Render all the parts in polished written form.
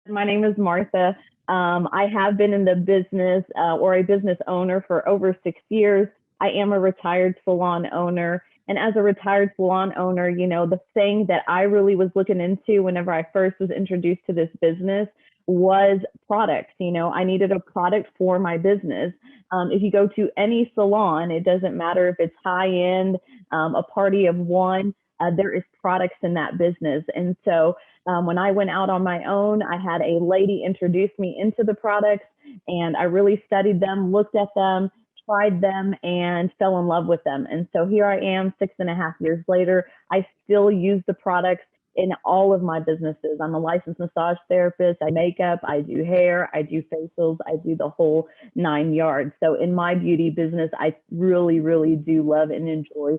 My name is Martha. I have been in the business or a business owner for over 6 years. I am a retired salon owner. And as a retired salon owner, the thing that I really was looking into whenever I first was introduced to this business was products. I needed a product for my business. If you go to any salon, it doesn't matter if it's high end, a party of one, there is products in that business. And so when I went out on my own, I had a lady introduce me into the products, and I really studied them, looked at them, tried them, and fell in love with them. And so here I am 6.5 years later. I still use the products in all of my businesses. I'm a licensed massage therapist. I makeup, I do hair, I do facials, I do the whole 9 yards. So in my beauty business, I really, really do love and enjoy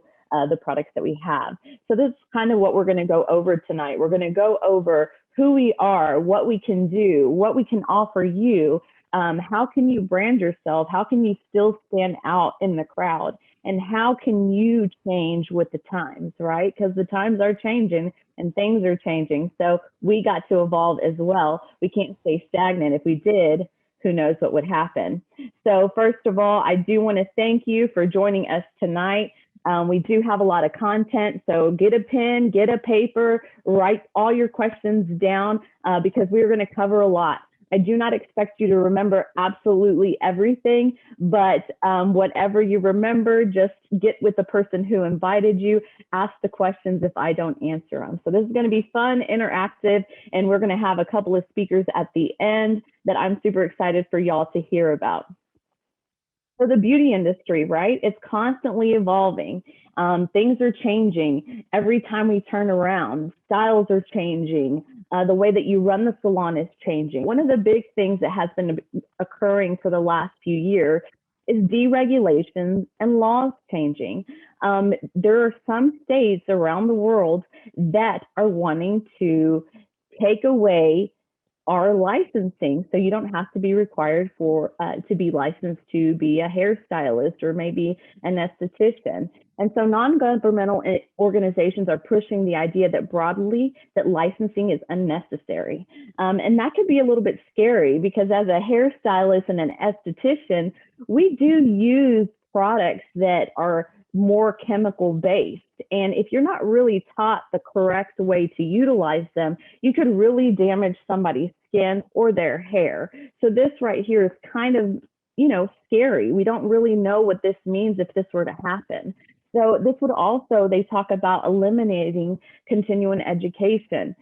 the products that we have. So this is kind of what we're going to go over tonight. We're going to go over who we are, what we can do, what we can offer you. How can you brand yourself? How can you still stand out in the crowd? And how can you change with the times, right? Because the times are changing and things are changing. So we got to evolve as well. We can't stay stagnant. If we did, who knows what would happen. So first of all, I do want to thank you for joining us tonight. We do have a lot of content, so get a pen, get a paper, write all your questions down because we're going to cover a lot. I do not expect you to remember absolutely everything, but whatever you remember, just get with the person who invited you, ask the questions if I don't answer them. So this is going to be fun, interactive, and we're going to have a couple of speakers at the end that I'm super excited for y'all to hear about. For the beauty industry, right? It's constantly evolving. Things are changing every time we turn around. Styles are changing. The way that you run the salon is changing. One of the big things that has been occurring for the last few years is deregulation and laws changing. There are some states around the world that are wanting to take away our licensing, so you don't have to be required for to be licensed to be a hairstylist or maybe an esthetician. And so non-governmental organizations are pushing the idea that broadly that licensing is unnecessary. And that could be a little bit scary because as a hairstylist and an esthetician, we do use products that are more chemical based. And if you're not really taught the correct way to utilize them, you could really damage somebody's skin or their hair. So this right here is kind of, scary. We don't really know what this means if this were to happen. So this would also, they talk about eliminating continuing education.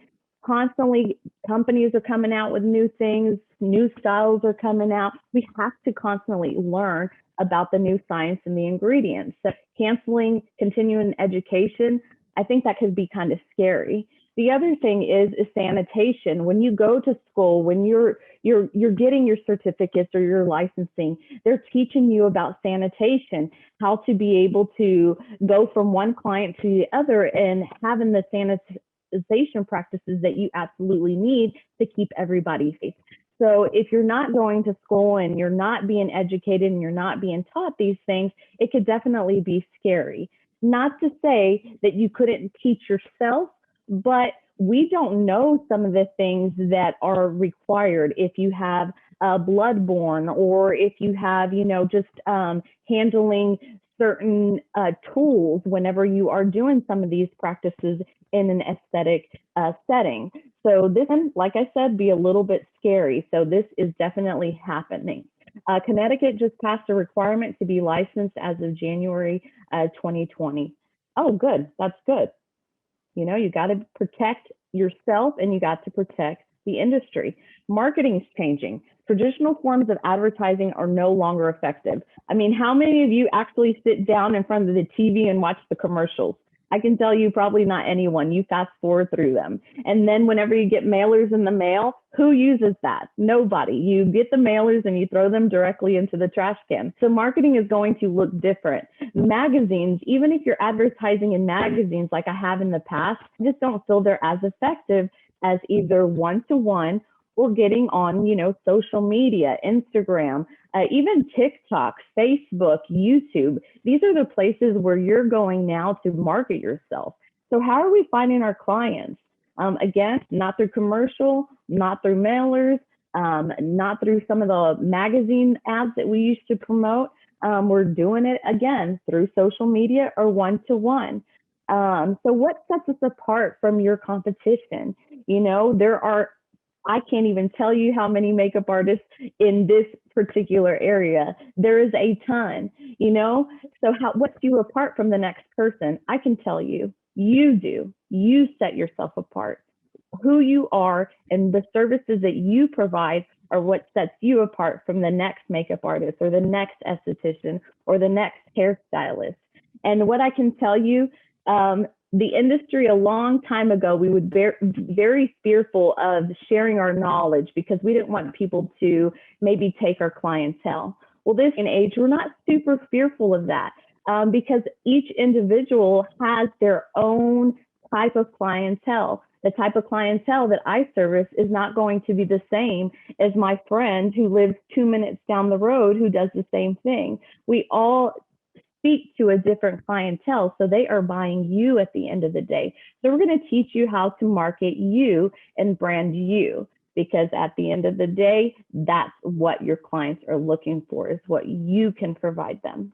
Constantly, companies are coming out with new things, new styles are coming out. We have to constantly learn about the new science and the ingredients. So canceling continuing education, I think that could be kind of scary. The other thing is sanitation. When you go to school, when you're getting your certificates or your licensing, they're teaching you about sanitation, how to be able to go from one client to the other and having the sanitation practices that you absolutely need to keep everybody safe. So if you're not going to school and you're not being educated and you're not being taught these things, it could definitely be scary. Not to say that you couldn't teach yourself, but we don't know some of the things that are required if you have bloodborne or if you have, just handling certain tools whenever you are doing some of these practices in an aesthetic setting. So this can, like I said, be a little bit scary. So this is definitely happening. Connecticut just passed a requirement to be licensed as of January 2020. Oh, good. That's good. You got to protect yourself and you got to protect the industry. Marketing is changing. Traditional forms of advertising are no longer effective. I mean, how many of you actually sit down in front of the TV and watch the commercials? I can tell you probably not anyone. You fast forward through them. And then whenever you get mailers in the mail, who uses that? Nobody. You get the mailers and you throw them directly into the trash can. So marketing is going to look different. Magazines, even if you're advertising in magazines like I have in the past, I just don't feel they're as effective as either one-to-one or getting on, social media, Instagram, even TikTok, Facebook, YouTube. These are the places where you're going now to market yourself. So how are we finding our clients? Again, not through commercial, not through mailers, not through some of the magazine ads that we used to promote. We're doing it again through social media or one-to-one. So what sets us apart from your competition? You know, I can't even tell you how many makeup artists in this particular area. There is a ton, you know? So what sets you apart from the next person? I can tell you, you do. You set yourself apart. Who you are and the services that you provide are what sets you apart from the next makeup artist or the next esthetician or the next hairstylist. And what I can tell you, the industry a long time ago, we would be very fearful of sharing our knowledge because we didn't want people to maybe take our clientele. Well, this in age, we're not super fearful of that because each individual has their own type of clientele. The type of clientele that I service is not going to be the same as my friend who lives 2 minutes down the road who does the same thing. We all speak to a different clientele, so they are buying you at the end of the day. So we're going to teach you how to market you and brand you, because at the end of the day, that's what your clients are looking for, is what you can provide them.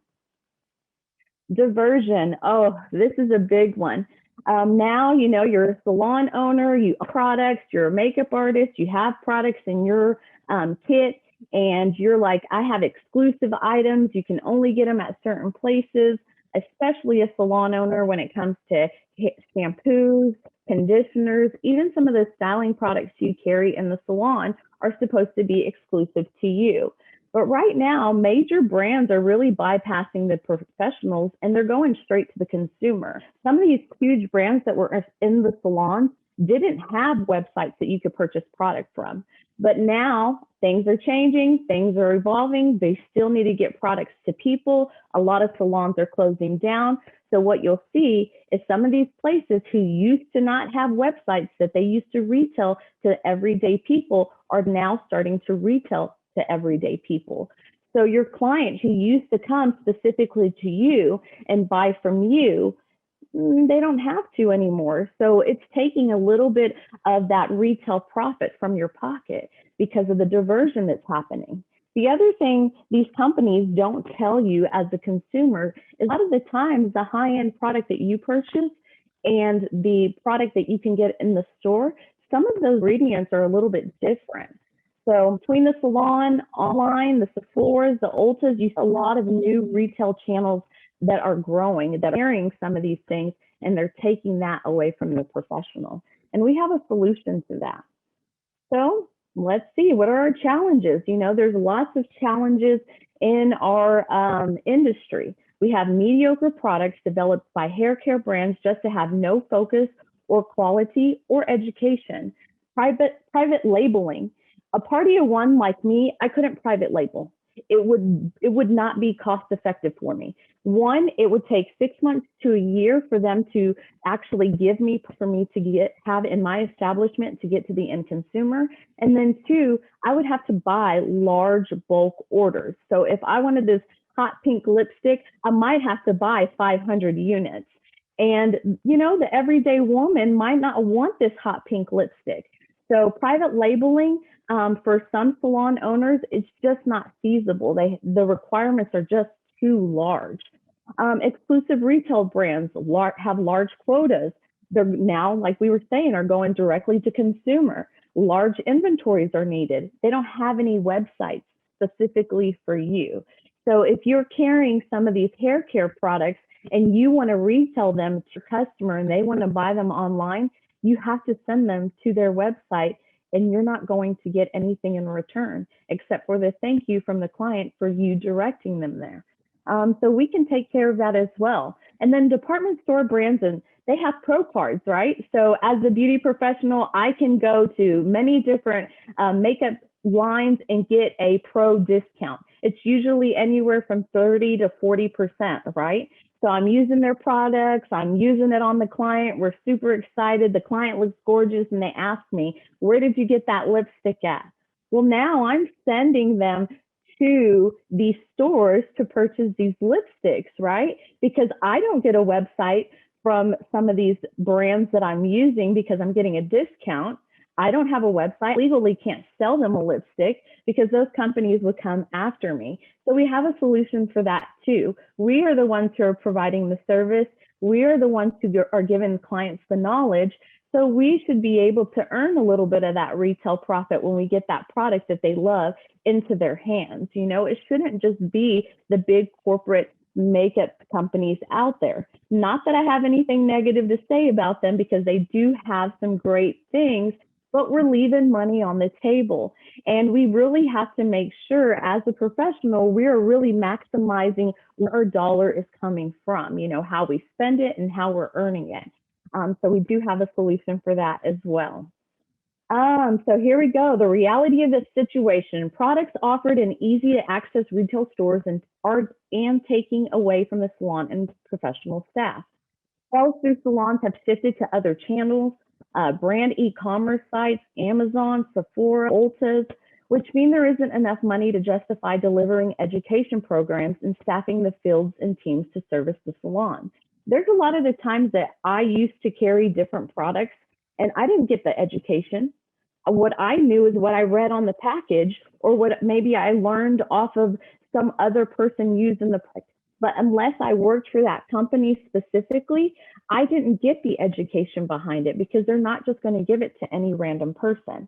Diversion. Oh, this is a big one. Now, you know, you're a salon owner, you have products, you're a makeup artist, you have products in your kit, and you're like, I have exclusive items. You can only get them at certain places, especially a salon owner when it comes to shampoos, conditioners, even some of the styling products you carry in the salon are supposed to be exclusive to you. But right now, major brands are really bypassing the professionals and they're going straight to the consumer. Some of these huge brands that were in the salon didn't have websites that you could purchase product from. But now things are changing, things are evolving. They still need to get products to people. A lot of salons are closing down. So what you'll see is some of these places who used to not have websites that they used to retail to everyday people are now starting to retail to everyday people. So your client who used to come specifically to you and buy from you, they don't have to anymore. So it's taking a little bit of that retail profit from your pocket because of the diversion that's happening. The other thing these companies don't tell you as the consumer is a lot of the times the high-end product that you purchase and the product that you can get in the store, some of those ingredients are a little bit different. So between the salon, online, the Sephora's, the Ultas, you see a lot of new retail channels that are growing, that are carrying some of these things, and they're taking that away from the professional. And we have a solution to that. So let's see, what are our challenges? You know, there's lots of challenges in our industry. We have mediocre products developed by hair care brands just to have no focus or quality or education. Private labeling. A party of one like me, I couldn't private label. It would not be cost effective for me. One, it would take 6 months to a year for them to actually give me, for me to have in my establishment to get to the end consumer. And then two, I would have to buy large bulk orders. So if I wanted this hot pink lipstick, I might have to buy 500 units. And, you know, the everyday woman might not want this hot pink lipstick. So private labeling, for some salon owners, it's just not feasible. The requirements are just too large. Exclusive retail brands have large quotas. They're now, like we were saying, are going directly to consumer. Large inventories are needed. They don't have any websites specifically for you. So if you're carrying some of these hair care products and you want to retail them to your customer and they want to buy them online, you have to send them to their website, and you're not going to get anything in return except for the thank you from the client for you directing them there. So we can take care of that as well. And then department store brands, and they have pro cards, right? So as a beauty professional, I can go to many different makeup lines and get a pro discount. It's usually anywhere from 30 to 40%, right? So I'm using their products, I'm using it on the client, we're super excited, the client looks gorgeous, and they ask me, where did you get that lipstick at? Well, now I'm sending them to these stores to purchase these lipsticks, right? Because I don't get a website from some of these brands that I'm using because I'm getting a discount. I don't have a website, legally can't sell them a lipstick because those companies would come after me. So we have a solution for that too. We are the ones who are providing the service. We are the ones who are giving clients the knowledge. So we should be able to earn a little bit of that retail profit when we get that product that they love into their hands. You know, it shouldn't just be the big corporate makeup companies out there. Not that I have anything negative to say about them because they do have some great things, but we're leaving money on the table. And we really have to make sure as a professional, we are really maximizing where our dollar is coming from, you know, how we spend it and how we're earning it. So we do have a solution for that as well. So here we go. The reality of the situation. Products offered in easy to access retail stores and taking away from the salon and professional staff. Sales through salons have shifted to other channels, brand e-commerce sites, Amazon, Sephora, Ulta's, which mean there isn't enough money to justify delivering education programs and staffing the fields and teams to service the salon. There's a lot of the times that I used to carry different products and I didn't get the education. What I knew is what I read on the package or what maybe I learned off of some other person using the product. But unless I worked for that company specifically, I didn't get the education behind it because they're not just going to give it to any random person.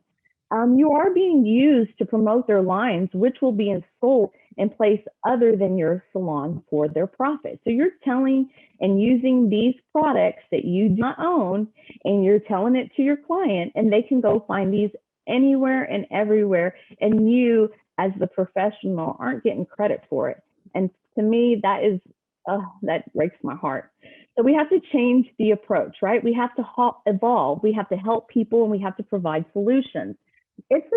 You are being used to promote their lines, which will be sold in place other than your salon for their profit. So you're telling and using these products that you do not own, and you're telling it to your client, and they can go find these anywhere and everywhere, and you, as the professional, aren't getting credit for it. And to me, that breaks my heart. So we have to change the approach, right? We have to evolve. We have to help people, and we have to provide solutions. It's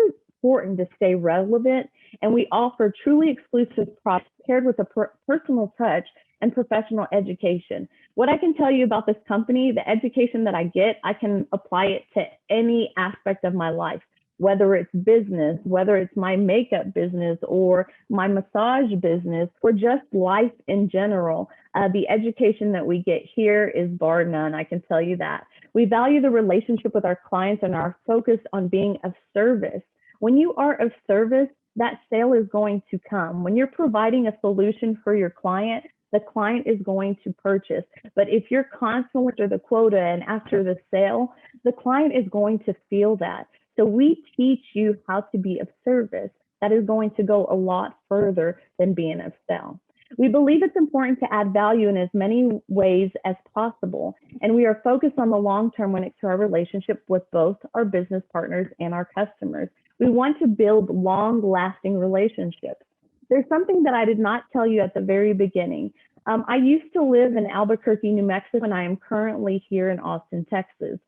important to stay relevant, and we offer truly exclusive products paired with a personal touch and professional education. What I can tell you about this company, the education that I get, I can apply it to any aspect of my life, whether it's business, whether it's my makeup business or my massage business, or just life in general. The education that we get here is bar none, I can tell you that. We value the relationship with our clients and are focused on being of service. When you are of service, that sale is going to come. When you're providing a solution for your client, the client is going to purchase. But if you're constantly after the quota and after the sale, the client is going to feel that. So we teach you how to be of service. That is going to go a lot further than being of sale. We believe it's important to add value in as many ways as possible, and we are focused on the long term when it comes to our relationship with both our business partners and our customers. We want to build long-lasting relationships. There's something that I did not tell you at the very beginning. I used to live in Albuquerque, New Mexico, and I am currently here in Austin, Texas.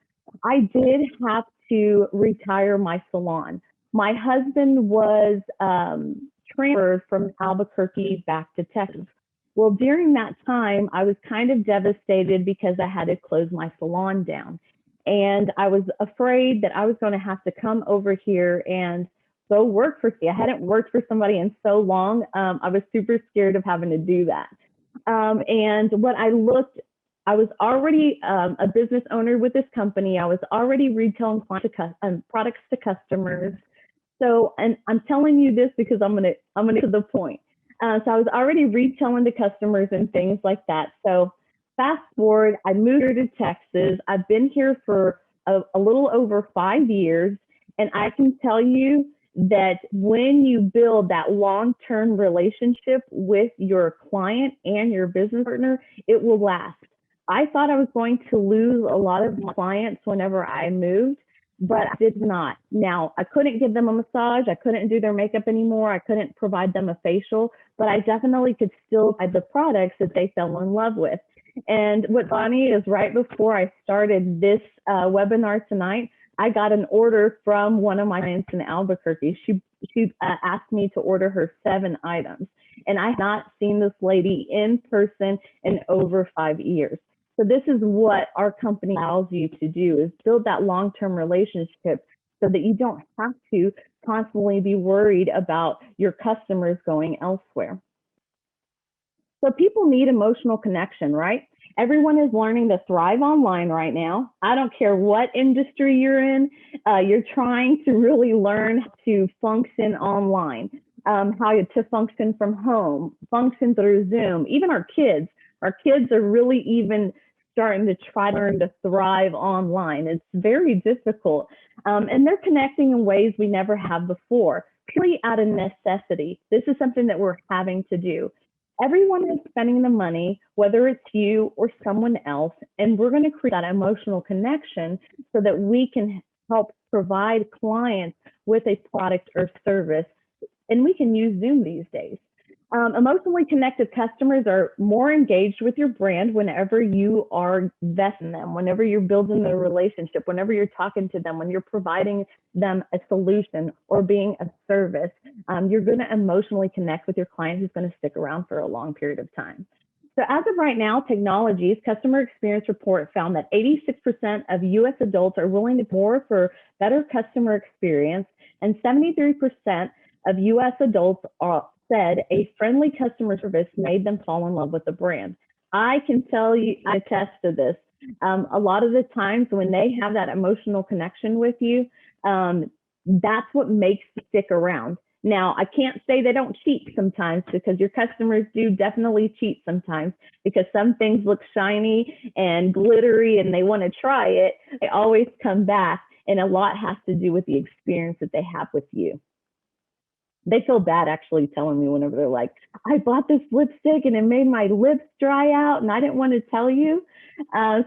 I did have to retire my salon. My husband was transferred from Albuquerque back to Texas. Well, during that time, I was kind of devastated because I had to close my salon down. And I was afraid that I was going to have to come over here and go work for somebody. I hadn't worked for somebody in so long. I was super scared of having to do that. And what I was already a business owner with this company. I was already retailing products to customers. So, and I'm telling you this because I'm gonna get to the point. So I was already retailing to customers and things like that. So fast forward, I moved here to Texas. I've been here for a little over 5 years, and I can tell you that when you build that long-term relationship with your client and your business partner, it will last. I thought I was going to lose a lot of my clients whenever I moved, but I did not. Now, I couldn't give them a massage. I couldn't do their makeup anymore. I couldn't provide them a facial, but I definitely could still buy the products that they fell in love with. And what's funny is right before I started this webinar tonight, I got an order from one of my clients in Albuquerque. She asked me to order her 7 items. And I have not seen this lady in person in over 5 years. So this is what our company allows you to do, is build that long-term relationship so that you don't have to constantly be worried about your customers going elsewhere. So people need emotional connection, right? Everyone is learning to thrive online right now. I don't care what industry you're in, you're trying to really learn to function online, how to function from home, function through Zoom. Even our kids are really even starting to try to learn to thrive online. It's very difficult. And they're connecting in ways we never have before, purely out of necessity. This is something that we're having to do. Everyone is spending the money, whether it's you or someone else, and we're going to create that emotional connection so that we can help provide clients with a product or service. And we can use Zoom these days. Emotionally connected customers are more engaged with your brand whenever you are investing them, whenever you're building the relationship, whenever you're talking to them, when you're providing them a solution or being a service. You're going to emotionally connect with your client who's going to stick around for a long period of time. So as of right now, Technology's customer experience report found that 86% of US adults are willing to pay more for better customer experience, and 73% of US adults said a friendly customer service made them fall in love with the brand. I can tell you, I attest to this. A lot of the times when they have that emotional connection with you, that's what makes you stick around. Now, I can't say they don't cheat sometimes, because your customers do definitely cheat sometimes, because some things look shiny and glittery and they want to try it. They always come back, and a lot has to do with the experience that they have with you. They feel bad actually telling me whenever they're like, I bought this lipstick and it made my lips dry out and I didn't want to tell you.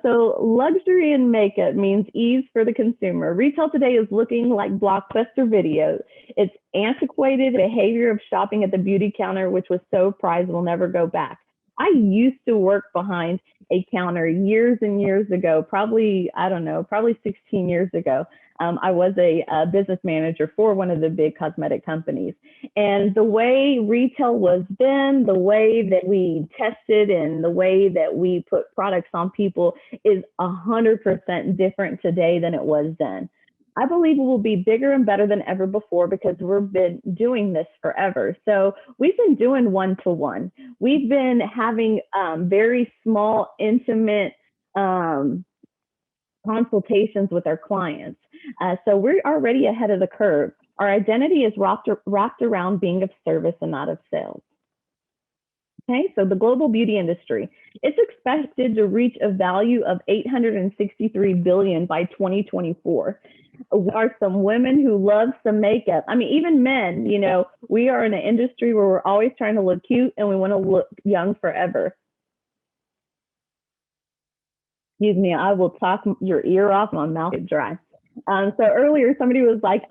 So luxury in makeup means ease for the consumer. Retail today is looking like blockbuster videos. It's antiquated behavior of shopping at the beauty counter, which was so prized will never go back. I used to work behind a counter years and years ago, probably 16 years ago. I was a business manager for one of the big cosmetic companies. And the way retail was then, the way that we tested and the way that we put products on people is 100% different today than it was then. I believe it will be bigger and better than ever before, because we've been doing this forever. So we've been doing one-to-one. We've been having very small, intimate consultations with our clients. So we're already ahead of the curve. Our identity is wrapped around being of service and not of sales. Okay, so the global beauty industry, it's expected to reach a value of $863 billion by 2024. We are some women who love some makeup. I mean, even men, you know, we are in an industry where we're always trying to look cute and we want to look young forever. Excuse me, I will talk your ear off, my mouth is dry. So earlier somebody was like,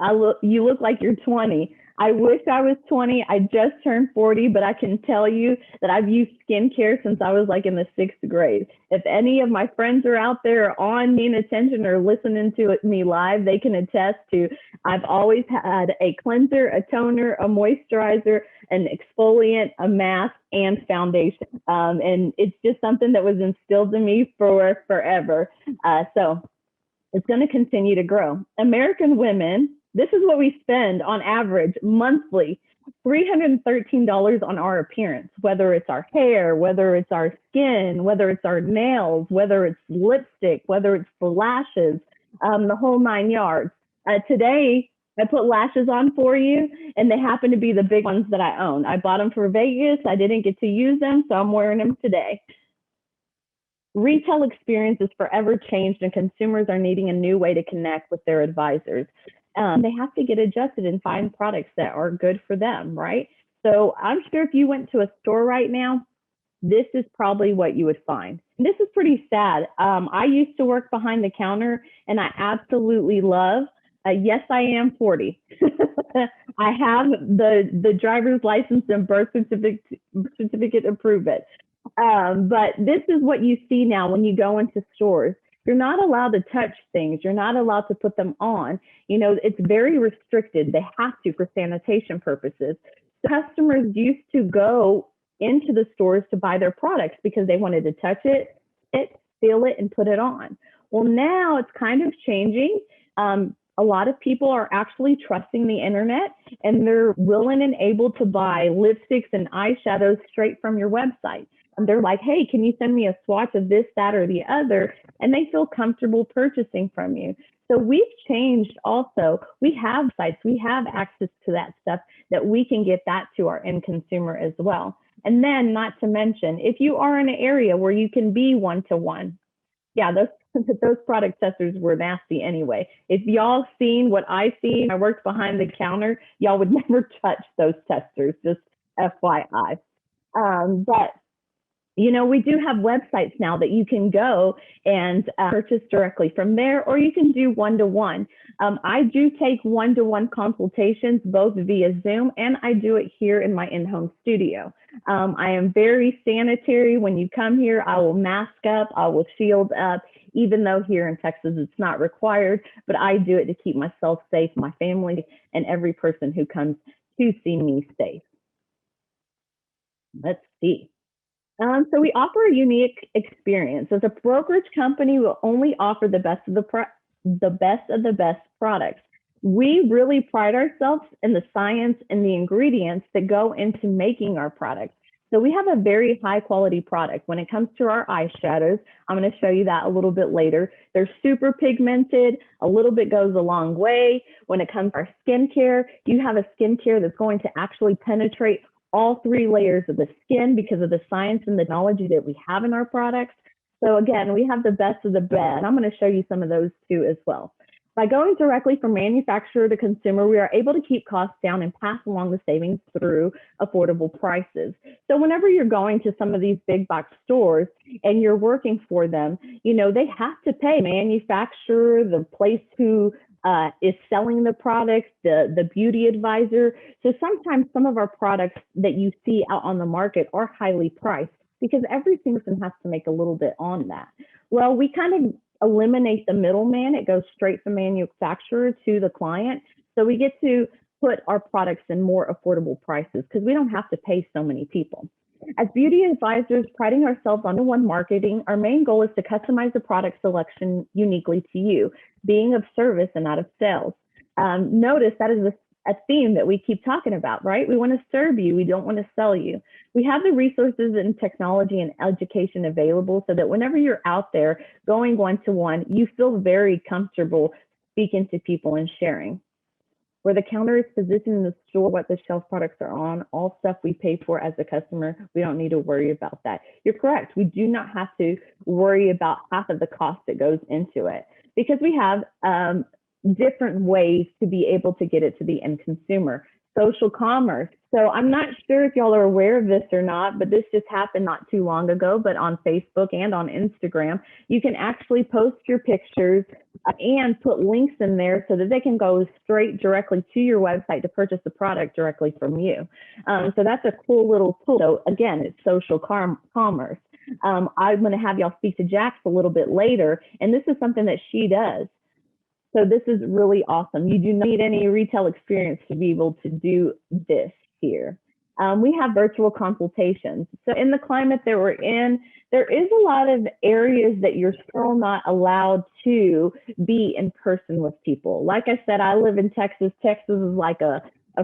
you look like you're 20. I wish I was 20. I just turned 40, but I can tell you that I've used skincare since I was like in the 6th grade. If any of my friends are out there on paying attention or listening to me live, they can attest to I've always had a cleanser, a toner, a moisturizer, an exfoliant, a mask, and foundation. And it's just something that was instilled in me for forever. So it's going to continue to grow. American women, this is what we spend on average monthly, $313 on our appearance, whether it's our hair, whether it's our skin, whether it's our nails, whether it's lipstick, whether it's the lashes, the whole 9 yards. Today, I put lashes on for you, and they happen to be the big ones that I own. I bought them for Vegas. I didn't get to use them, so I'm wearing them today. Retail experience is forever changed, and consumers are needing a new way to connect with their advisors. They have to get adjusted and find products that are good for them, right? So I'm sure if you went to a store right now, this is probably what you would find. And this is pretty sad. I used to work behind the counter, and I absolutely love, yes, I am 40. I have the driver's license and birth certificate to prove it. But this is what you see now when you go into stores. You're not allowed to touch things. You're not allowed to put them on. You know, it's very restricted. They have to for sanitation purposes. Customers used to go into the stores to buy their products because they wanted to touch it, feel it, and put it on. Well, now it's kind of changing. A lot of people are actually trusting the internet, and they're willing and able to buy lipsticks and eyeshadows straight from your website. They're like, hey, can you send me a swatch of this, that, or the other? And they feel comfortable purchasing from you. So we've changed also. We have sites, we have access to that stuff that we can get that to our end consumer as well. And then, not to mention, if you are in an area where you can be one-to-one, yeah, those product testers were nasty anyway. If y'all seen what I seen, I worked behind the counter, y'all would never touch those testers, just FYI. But we do have websites now that you can go and purchase directly from there, or you can do one-to-one. I do take one-to-one consultations, both via Zoom, and I do it here in my in-home studio. I am very sanitary. When you come here, I will mask up, I will shield up, even though here in Texas it's not required, but I do it to keep myself safe, my family, and every person who comes to see me safe. Let's see. So we offer a unique experience. As a brokerage company, we'll only offer the best of the best products. We really pride ourselves in the science and the ingredients that go into making our products. So we have a very high quality product. When it comes to our eyeshadows, I'm going to show you that a little bit later. They're super pigmented. A little bit goes a long way. When it comes to our skincare, you have a skincare that's going to actually penetrate all 3 layers of the skin because of the science and the technology that we have in our products. So again, we have the best of the best. I'm going to show you some of those too as well. By going directly from manufacturer to consumer, we are able to keep costs down and pass along the savings through affordable prices. So whenever you're going to some of these big box stores and you're working for them, they have to pay manufacturer, the place who is selling the products, the beauty advisor. So sometimes some of our products that you see out on the market are highly priced because every single person has to make a little bit on that. Well, we kind of eliminate the middleman. It goes straight from manufacturer to the client. So we get to put our products in more affordable prices because we don't have to pay so many people. As beauty advisors, priding ourselves on one marketing, our main goal is to customize the product selection uniquely to you, being of service and not of sales. Notice that is a theme that we keep talking about, right? We want to serve you. We don't want to sell you. We have the resources and technology and education available so that whenever you're out there going one-to-one, you feel very comfortable speaking to people and sharing. Where the counter is positioned in the store, what the shelf products are on, all stuff we pay for as a customer, we don't need to worry about that. You're correct. We do not have to worry about half of the cost that goes into it because we have different ways to be able to get it to the end consumer. Social commerce. So I'm not sure if y'all are aware of this or not, but this just happened not too long ago, but on Facebook and on Instagram, you can actually post your pictures and put links in there so that they can go straight directly to your website to purchase the product directly from you. So that's a cool little tool. So again, it's social commerce. I'm going to have y'all speak to Jax a little bit later, and this is something that she does. So this is really awesome. You do not need any retail experience to be able to do this here. We have virtual consultations. So in the climate that we're in, there is a lot of areas that you're still not allowed to be in person with people. Like I said, I live in Texas. Texas is like a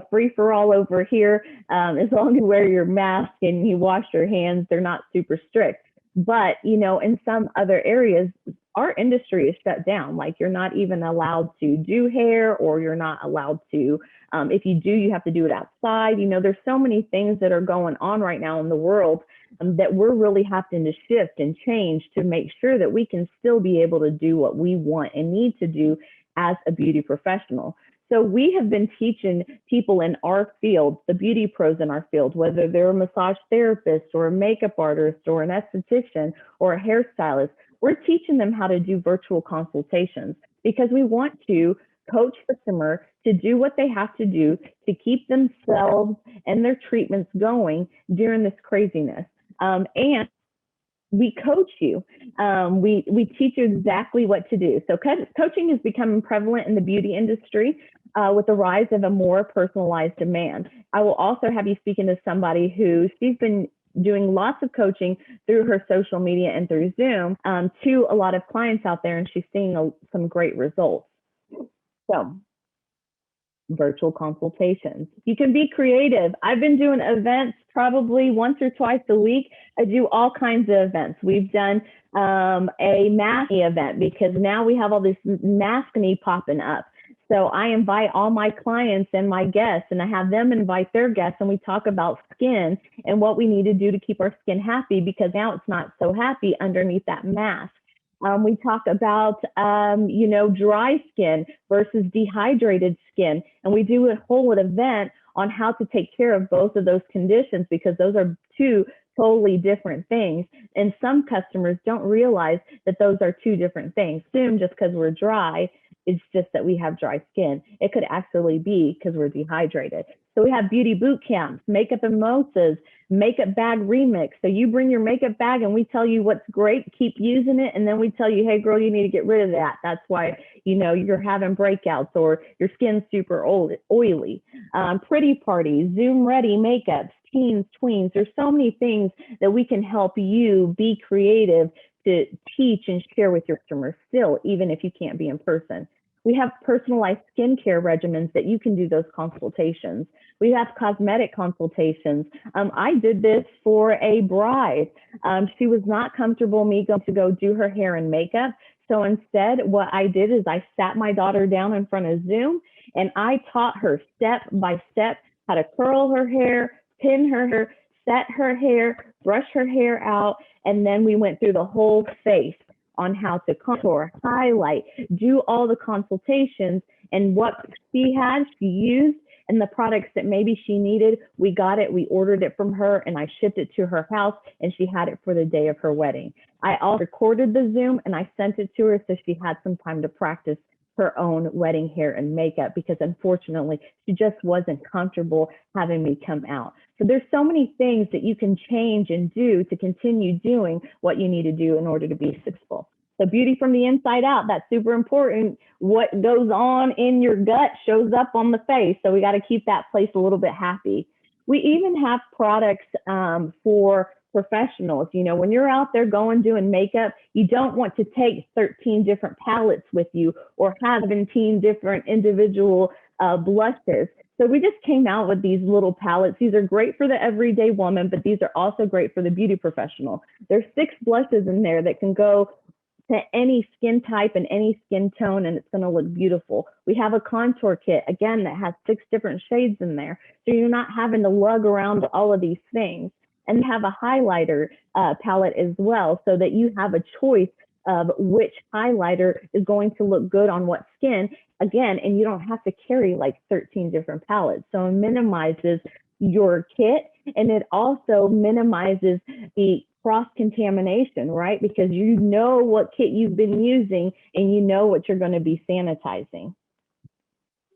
free-for-all over here. As long as you wear your mask and you wash your hands, they're not super strict. But, in some other areas, our industry is shut down. Like you're not even allowed to do hair, or you're not allowed to, if you do, you have to do it outside. There's so many things that are going on right now in the world that we're really having to shift and change to make sure that we can still be able to do what we want and need to do as a beauty professional. So we have been teaching people in our field, the beauty pros in our field, whether they're a massage therapist or a makeup artist or an esthetician or a hairstylist, we're teaching them how to do virtual consultations because we want to coach the customer to do what they have to do to keep themselves and their treatments going during this craziness. And we coach you. We teach you exactly what to do. So coaching is becoming prevalent in the beauty industry with the rise of a more personalized demand. I will also have you speaking to somebody who she's been doing lots of coaching through her social media and through Zoom to a lot of clients out there, and she's seeing some great results. So virtual consultations. You can be creative. I've been doing events probably once or twice a week. I do all kinds of events. We've done a masking event because now we have all this maskne popping up. So I invite all my clients and my guests, and I have them invite their guests, and we talk about skin and what we need to do to keep our skin happy, because now it's not so happy underneath that mask. We talk about, dry skin versus dehydrated skin, and we do a whole event on how to take care of both of those conditions, because those are two totally different things. And some customers don't realize that those are two different things. Assume just because we're dry, it's just that we have dry skin. It could actually be because we're dehydrated. So we have beauty boot camps, makeup mimosas, makeup bag remix. So you bring your makeup bag and we tell you what's great, keep using it. And then we tell you, hey girl, you need to get rid of that. That's why, you're having breakouts or your skin's super oily. Pretty parties, Zoom ready makeups, teens, tweens. There's so many things that we can help you be creative to teach and share with your customers still, even if you can't be in person. We have personalized skincare regimens that you can do those consultations. We have cosmetic consultations. I did this for a bride. She was not comfortable me going to go do her hair and makeup. So instead, what I did is I sat my daughter down in front of Zoom and I taught her step by step how to curl her hair, pin her hair, set her hair, brush her hair out, and then we went through the whole face on how to contour, highlight, do all the consultations, and what she had, she used, and the products that maybe she needed, we got it, we ordered it from her, and I shipped it to her house, and she had it for the day of her wedding. I also recorded the Zoom, and I sent it to her so she had some time to practice her own wedding hair and makeup, because unfortunately, she just wasn't comfortable having me come out. So there's so many things that you can change and do to continue doing what you need to do in order to be successful. So beauty from the inside out, that's super important. What goes on in your gut shows up on the face. So we got to keep that place a little bit happy. We even have products for professionals. When you're out there doing makeup, you don't want to take 13 different palettes with you or have 17 different individual blushes. So we just came out with these little palettes. These are great for the everyday woman, but these are also great for the beauty professional. There's 6 blushes in there that can go to any skin type and any skin tone, and it's going to look beautiful. We have a contour kit, again, that has 6 different shades in there. So you're not having to lug around all of these things. And have a highlighter palette as well, so that you have a choice of which highlighter is going to look good on what skin, again, and you don't have to carry like 13 different palettes. So it minimizes your kit, and it also minimizes the cross-contamination, right? Because you know what kit you've been using and you know what you're going to be sanitizing.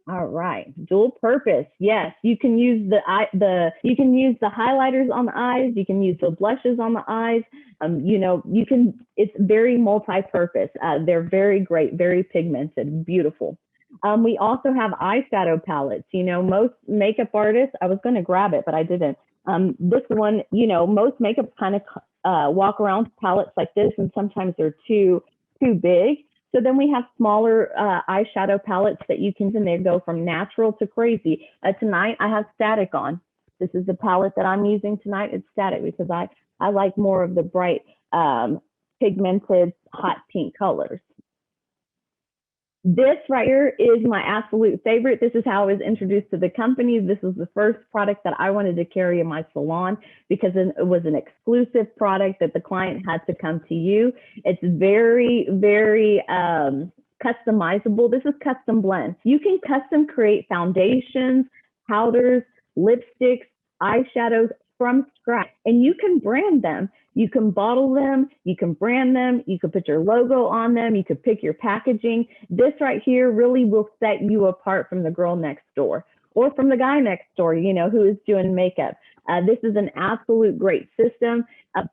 All right, dual purpose. Yes, you can use you can use the highlighters on the eyes. You can use the blushes on the eyes. It's very multi-purpose. They're very great, very pigmented, beautiful. We also have eyeshadow palettes. Most makeup artists, I was going to grab it, but I didn't. This one, most makeup kind of walk around palettes like this, and sometimes they're too big. So then we have smaller eyeshadow palettes that you can, and they go from natural to crazy. Tonight I have Static on. This is the palette that I'm using tonight. It's Static because I like more of the bright pigmented hot pink colors. This right here is my absolute favorite. This is how I was introduced to the company. This was the first product that I wanted to carry in my salon because it was an exclusive product that the client had to come to you. It's very, very customizable. This is custom blend. You can custom create foundations, powders, lipsticks, eyeshadows from scratch, and you can brand them. You can bottle them, you can brand them, you can put your logo on them, you can pick your packaging. This right here really will set you apart from the girl next door or from the guy next door, who is doing makeup. This is an absolute great system.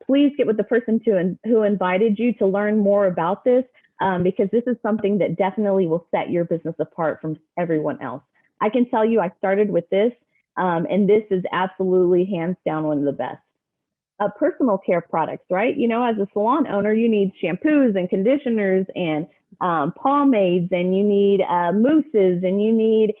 Please get with the person who invited you to learn more about this because this is something that definitely will set your business apart from everyone else. I can tell you I started with this and this is absolutely hands down one of the best. Personal care products, right? As a salon owner, you need shampoos and conditioners and pomades, and you need mousses, and you need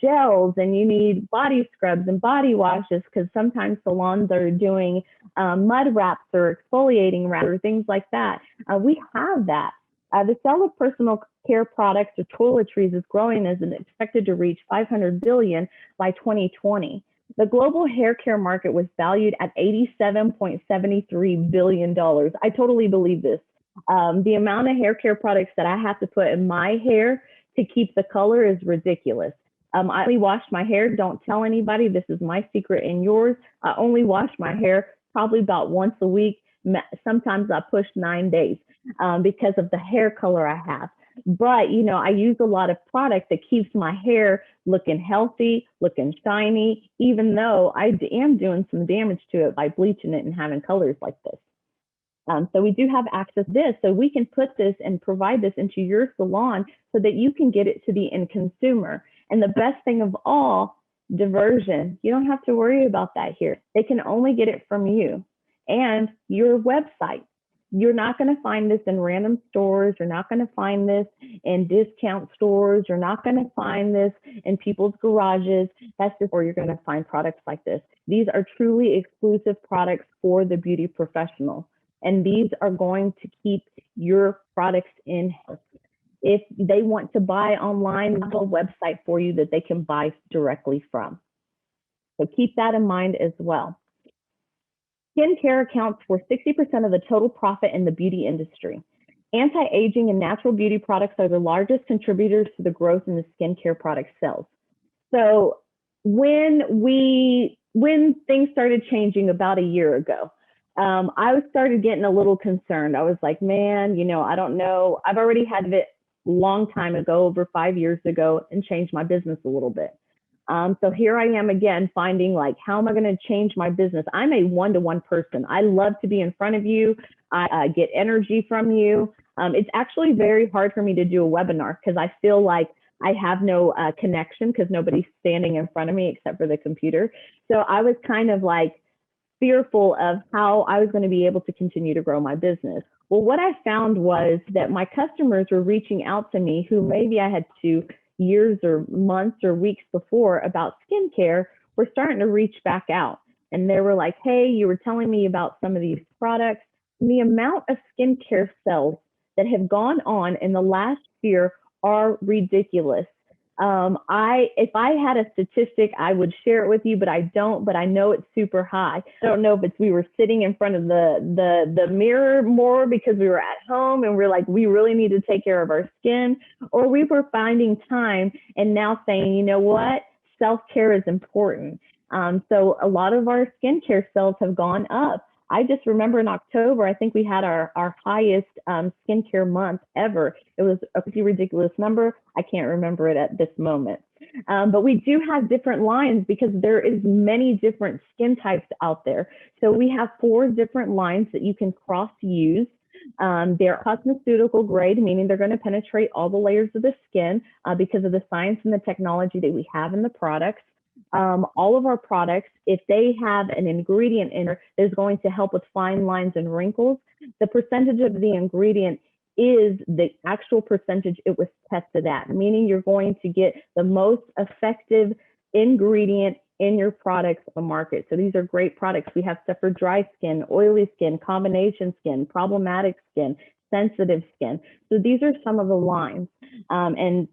gels, and you need body scrubs and body washes, because sometimes salons are doing mud wraps or exfoliating wraps or things like that. We have that. The sale of personal care products or toiletries is growing as and expected to reach 500 billion by 2020. The global hair care market was valued at $87.73 billion. I totally believe this. The amount of hair care products that I have to put in my hair to keep the color is ridiculous. I only wash my hair. Don't tell anybody. This is my secret and yours. I only wash my hair probably about once a week. Sometimes I push 9 days because of the hair color I have. But, you know, I use a lot of product that keeps my hair looking healthy, looking shiny, even though I am doing some damage to it by bleaching it and having colors like this. So we do have access to this. So we can put this and provide this into your salon so that you can get it to the end consumer. And the best thing of all, diversion. You don't have to worry about that here. They can only get it from you and your website. You're not going to find this in random stores. You're not going to find this in discount stores. You're not going to find this in people's garages. That's just where you're going to find products like this. These are truly exclusive products for the beauty professional. And these are going to keep your products in-house. If they want to buy online, we have a website for you that they can buy directly from. So keep that in mind as well. Skincare accounts for 60% of the total profit in the beauty industry. Anti-aging and natural beauty products are the largest contributors to the growth in the skincare product sales. So when things started changing about a year ago, I started getting a little concerned. I was like, man, you know, I don't know. I've already had it a long time ago, over 5 years ago, and changed my business a little bit. So here I am again, finding like, how am I going to change my business? I'm a one-to-one person. I love to be in front of you. I get energy from you. It's actually very hard for me to do a webinar because I feel like I have no connection because nobody's standing in front of me except for the computer. So I was kind of like fearful of how I was going to be able to continue to grow my business. Well, what I found was that my customers were reaching out to me who maybe I had to years or months or weeks before about skincare were starting to reach back out. And they were like, hey, you were telling me about some of these products. And the amount of skincare sales that have gone on in the last year are ridiculous. If I had a statistic, I would share it with you, but I don't, but I know it's super high. I don't know if it's we were sitting in front of the mirror more because we were at home and we're like, we really need to take care of our skin, or we were finding time and now saying, you know what, self-care is important. So a lot of our skincare sales have gone up. I just remember in October, I think we had our highest skincare month ever. It was a pretty ridiculous number. I can't remember it at this moment. But we do have different lines because there is many different skin types out there. So we have 4 different lines that you can cross use. They're cosmeceutical grade, meaning they're going to penetrate all the layers of the skin because of the science and the technology that we have in the products. All of our products, if they have an ingredient in there that is going to help with fine lines and wrinkles, the percentage of the ingredient is the actual percentage it was tested at, meaning you're going to get the most effective ingredient in your products on the market. So these are great products. We have stuff for dry skin, oily skin, combination skin, problematic skin, sensitive skin. So these are some of the lines. And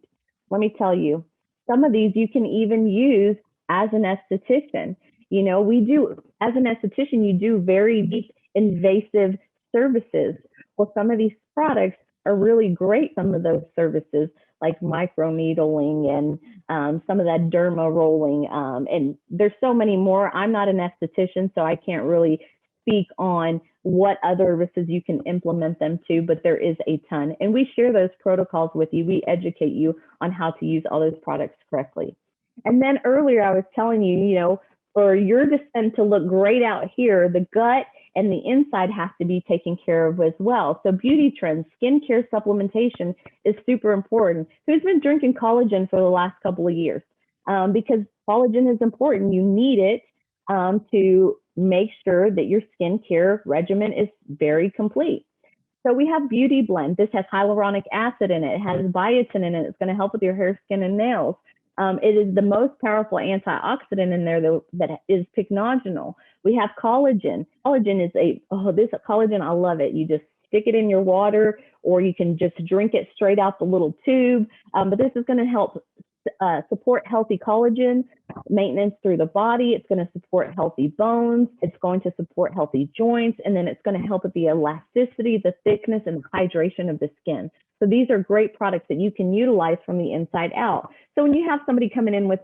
let me tell you, some of these you can even use as an esthetician. You know, we do, as an esthetician, you do very deep invasive services. Well, some of these products are really great, some of those services, like microneedling and some of that derma rolling. And there's so many more. I'm not an esthetician, so I can't really speak on what other services you can implement them to, but there is a ton. And we share those protocols with you. We educate you on how to use all those products correctly. And then earlier I was telling you, you know, for your descent to look great out here, the gut and the inside has to be taken care of as well. So beauty trends, skincare supplementation is super important. Who's been drinking collagen for the last couple of years? Because collagen is important. You need it to make sure that your skincare regimen is very complete. So we have Beauty Blend. This has hyaluronic acid in it. It has biotin in it. It's going to help with your hair, skin, and nails. It is the most powerful antioxidant in there that is pycnogenol. We have collagen. Collagen is this collagen, I love it. You just stick it in your water, or you can just drink it straight out the little tube. But this is going to help support healthy collagen maintenance through the body. It's going to support healthy bones. It's going to support healthy joints. And then it's going to help with the elasticity, the thickness, and the hydration of the skin. So these are great products that you can utilize from the inside out. So when you have somebody coming in with,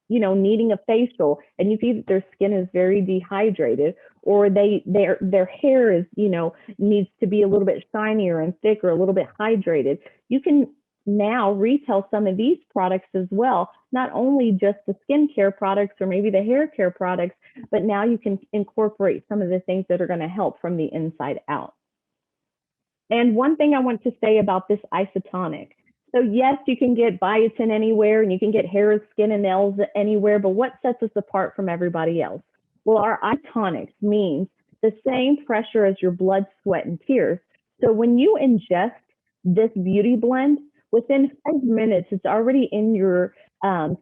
needing a facial, and you see that their skin is very dehydrated, or their hair is, needs to be a little bit shinier and thicker, a little bit hydrated, you can now retail some of these products as well, not only just the skincare products or maybe the hair care products, but now you can incorporate some of the things that are going to help from the inside out. And one thing I want to say about this isotonic. So yes, you can get biotin anywhere, and you can get hair, skin, and nails anywhere, but what sets us apart from everybody else? Well, our isotonics means the same pressure as your blood, sweat, and tears. So when you ingest this beauty blend, within 5 minutes, it's already in your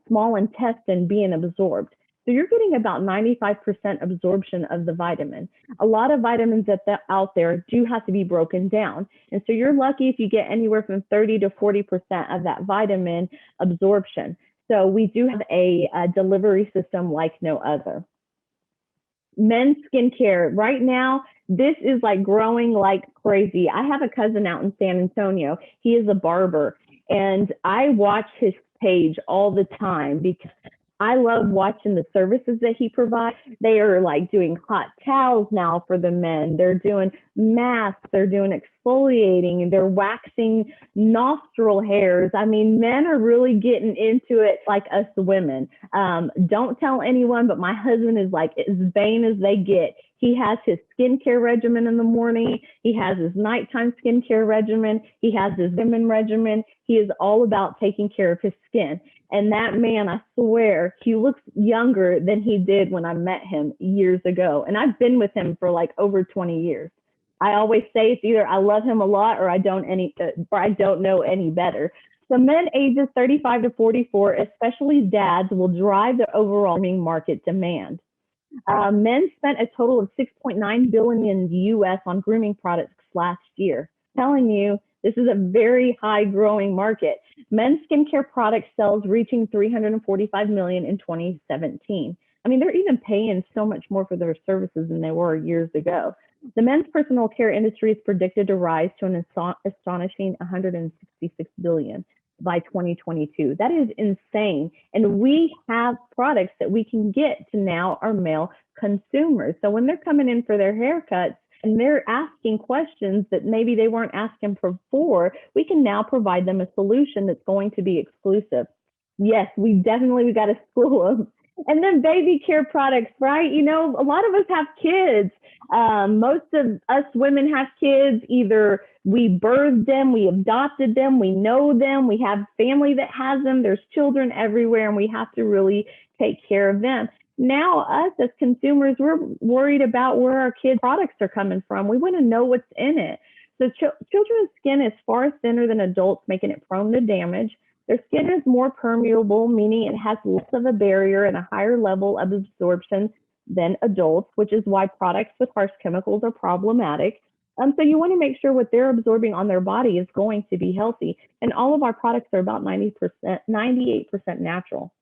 small intestine being absorbed. So you're getting about 95% absorption of the vitamin. A lot of vitamins out there do have to be broken down. And so you're lucky if you get anywhere from 30 to 40% of that vitamin absorption. So we do have a delivery system like no other. Men's skincare right now, this is like growing like crazy. I have a cousin out in San Antonio. He is a barber, and I watch his page all the time because I love watching the services that he provides. They are like doing hot towels now for the men. They're doing masks. They're doing exfoliating. They're waxing nostril hairs. I mean, men are really getting into it like us women. Don't tell anyone, but my husband is like as vain as they get. He has his skincare regimen in the morning. He has his nighttime skincare regimen. He has his vitamin regimen. He is all about taking care of his skin. And that man, I swear, he looks younger than he did when I met him years ago. And I've been with him for like over 20 years. I always say it's either I love him a lot or I don't know any better. So men ages 35 to 44, especially dads, will drive the overall grooming market demand. Men spent a total of $6.9 billion in the U.S. on grooming products last year. I'm telling you, this is a very high growing market. Men's skincare product sales reaching $345 million in 2017. I mean, they're even paying so much more for their services than they were years ago. The men's personal care industry is predicted to rise to an astonishing $166 billion by 2022. That is insane. And we have products that we can get to now our male consumers. So when they're coming in for their haircuts, and they're asking questions that maybe they weren't asking before, we can now provide them a solution that's going to be exclusive. Yes, we got to school them. And then baby care products, right? A lot of us have kids. Most of us women have kids. Either we birthed them, we adopted them, we know them, we have family that has them. There's children everywhere, and we have to really take care of them. Now, us as consumers, we're worried about where our kids' products are coming from. We want to know what's in it. So children's skin is far thinner than adults, making it prone to damage. Their skin is more permeable, meaning it has less of a barrier and a higher level of absorption than adults, which is why products with harsh chemicals are problematic. So you want to make sure what they're absorbing on their body is going to be healthy. And all of our products are about 98% natural.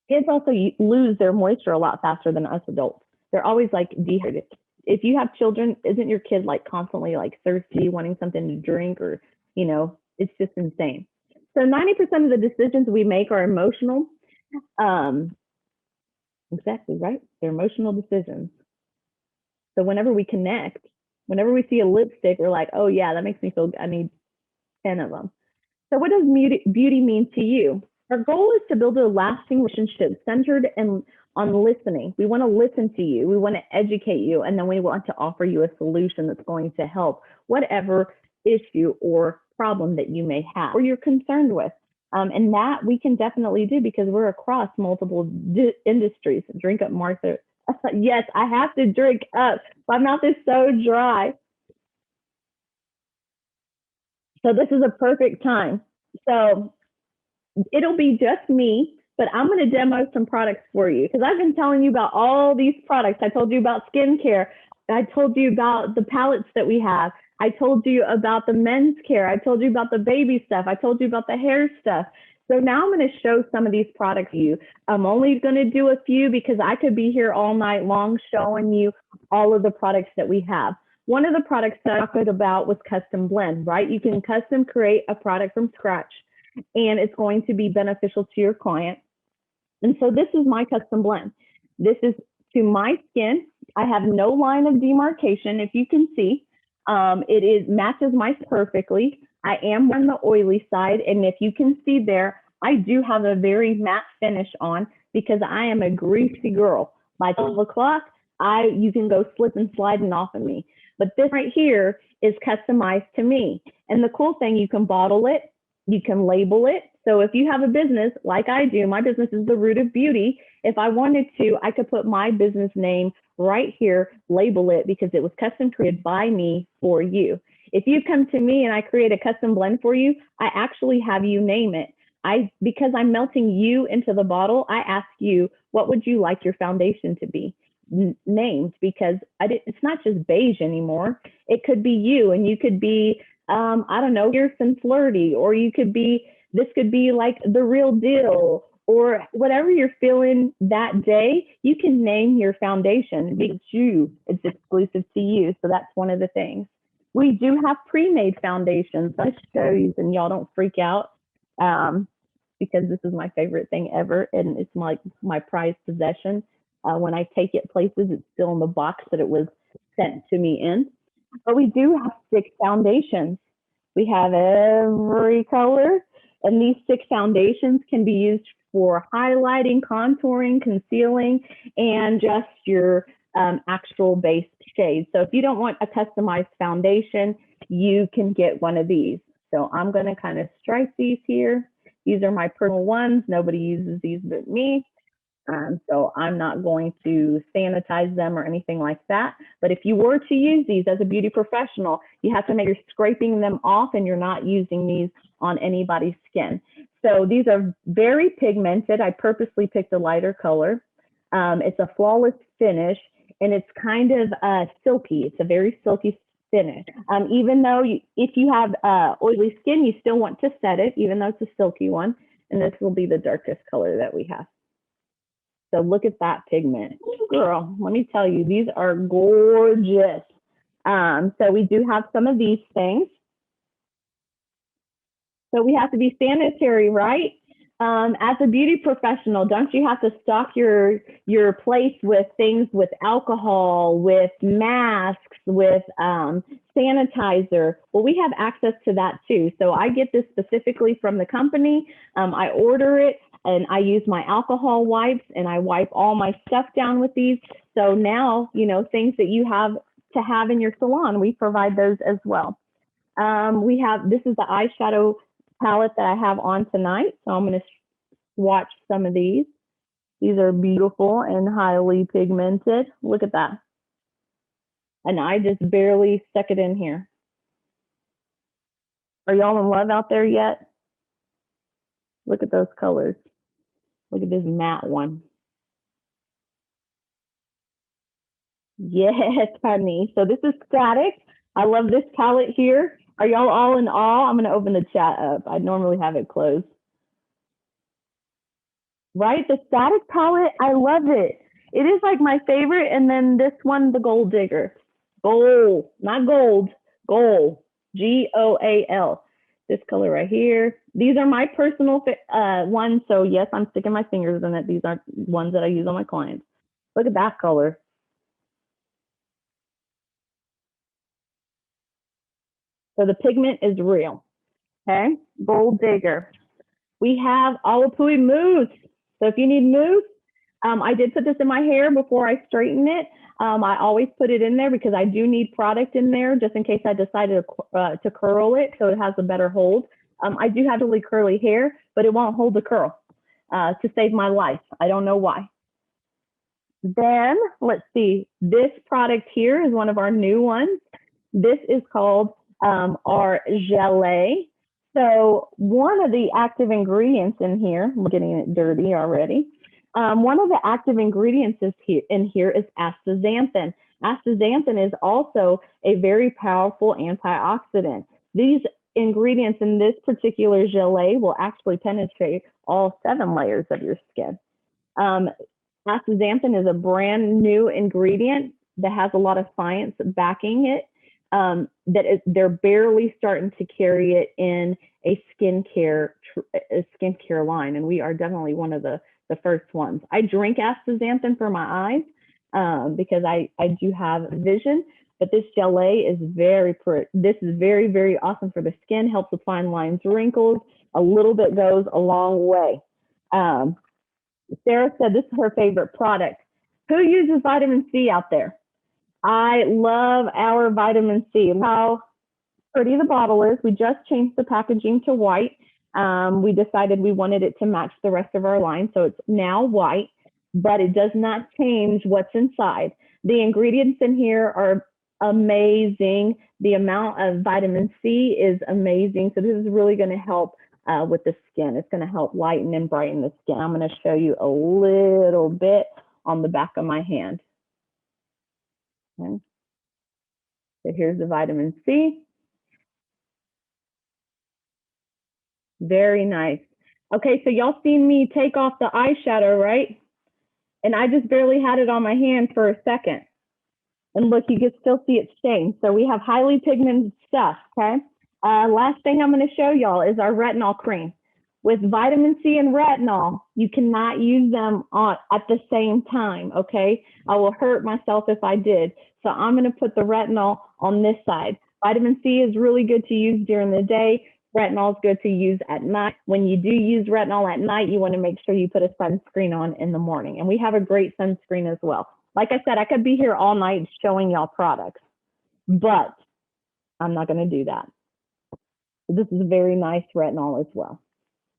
Kids also lose their moisture a lot faster than us adults. They're always like dehydrated. If you have children, isn't your kid like constantly like thirsty, wanting something to drink, or, it's just insane. So 90% of the decisions we make are emotional. Exactly, right? They're emotional decisions. So whenever we connect, whenever we see a lipstick, we're like, oh yeah, that makes me feel good. I need 10 of them. So what does beauty mean to you? Our goal is to build a lasting relationship centered on listening. We want to listen to you. We want to educate you. And then we want to offer you a solution that's going to help whatever issue or problem that you may have or you're concerned with. And that we can definitely do because we're across multiple industries. Drink up, Martha. Yes, I have to drink up. My mouth is so dry. So this is a perfect time. So it'll be just me, but I'm going to demo some products for you because I've been telling you about all these products. I told you about skincare. I told you about the palettes that we have. I told you about the men's care. I told you about the baby stuff. I told you about the hair stuff. So now I'm going to show some of these products to you. I'm only going to do a few because I could be here all night long showing you all of the products that we have. One of the products that I talked about was custom blend, right? You can custom create a product from scratch and it's going to be beneficial to your client. And so this is my custom blend. This is to my skin. I have no line of demarcation, if you can see. It matches mine perfectly. I am on the oily side, and if you can see there, I do have a very matte finish on because I am a greasy girl. By 12 o'clock, you can go slip and sliding off of me. But this right here is customized to me. And the cool thing, you can bottle it, you can label it. So if you have a business like I do, my business is The Root of Beauty. If I wanted to, I could put my business name right here, label it because it was custom created by me for you. If you come to me and I create a custom blend for you, I actually have you name it. Because I'm melting you into the bottle, I ask you, what would you like your foundation to be named? Because it's not just beige anymore. It could be you, and you could be, I don't know, fierce and flirty, or you could be, this could be like the real deal, or whatever you're feeling that day, you can name your foundation because it's exclusive to you. So that's one of the things. We do have pre-made foundations. I show you, and y'all don't freak out because this is my favorite thing ever, and it's my prized possession. When I take it places, it's still in the box that it was sent to me in. But we do have 6 foundations. We have every color, and these 6 foundations can be used for highlighting, contouring, concealing, and just your actual base shade. So if you don't want a customized foundation, you can get one of these. So I'm going to kind of stripe these here. These are my personal ones. Nobody uses these but me. So I'm not going to sanitize them or anything like that. But if you were to use these as a beauty professional, you have to make sure you're scraping them off and you're not using these on anybody's skin. So these are very pigmented. I purposely picked a lighter color. It's a flawless finish, and it's kind of silky. It's a very silky finish. Even though if you have oily skin, you still want to set it, even though it's a silky one. And this will be the darkest color that we have. So look at that pigment. Girl, let me tell you, these are gorgeous. So we do have some of these things. So we have to be sanitary, right? As a beauty professional, don't you have to stock your place with things with alcohol, with masks, with sanitizer? Well, we have access to that too. So I get this specifically from the company. I order it, and I use my alcohol wipes, and I wipe all my stuff down with these. So now, things that you have to have in your salon, we provide those as well. This is the eyeshadow palette that I have on tonight. So I'm going to swatch some of these. These are beautiful and highly pigmented. Look at that. And I just barely stuck it in here. Are y'all in love out there yet? Look at those colors. Look at this matte one. Yes, honey. So this is static. I love this palette here. Are y'all all in awe? I'm going to open the chat up. I normally have it closed. Right? The static palette, I love it. It is like my favorite. And then this one, the Gold Digger. Gold, not gold, gold. Goal. This color right here. These are my personal ones. So yes, I'm sticking my fingers in it. These aren't ones that I use on my clients. Look at that color. So the pigment is real. Okay, Gold Digger. We have Awapui Mousse. So if you need mousse, I did put this in my hair before I straighten it. I always put it in there because I do need product in there just in case I decided to curl it so it has a better hold. I do have really curly hair, but it won't hold the curl to save my life. I don't know why. Then let's see. This product here is one of our new ones. This is called our Chalet. So one of the active ingredients in here, I'm getting it dirty already. One of the active ingredients in here is astaxanthin. Astaxanthin is also a very powerful antioxidant. These ingredients in this particular gelée will actually penetrate all 7 layers of your skin. Astaxanthin is a brand new ingredient that has a lot of science backing it. They're barely starting to carry it in a skincare line, and we are definitely one of the first ones. I drink astaxanthin for my eyes because I do have vision, but this gelée is very very awesome for the skin. Helps with fine lines, wrinkles. A little bit goes a long way. Sarah said this is her favorite product. Who uses vitamin C out there? I love our vitamin C. How pretty the bottle is. We just changed the packaging to white. We decided we wanted it to match the rest of our line, so it's now white, but it does not change what's inside. The ingredients in here are amazing. The amount of vitamin C is amazing. So this is really going to help with the skin. It's going to help lighten and brighten the skin. I'm going to show you a little bit on the back of my hand. Okay. So here's the vitamin C. Very nice. Okay, so y'all seen me take off the eyeshadow, right? And I just barely had it on my hand for a second. And look, you can still see it stained. So we have highly pigmented stuff, okay? Last thing I'm going to show y'all is our retinol cream. With vitamin C and retinol, you cannot use them at the same time, okay? I will hurt myself if I did. So I'm going to put the retinol on this side. Vitamin C is really good to use during the day. Retinol is good to use at night. When you do use retinol at night, you want to make sure you put a sunscreen on in the morning. And we have a great sunscreen as well. Like I said, I could be here all night showing y'all products, but I'm not going to do that. This is a very nice retinol as well.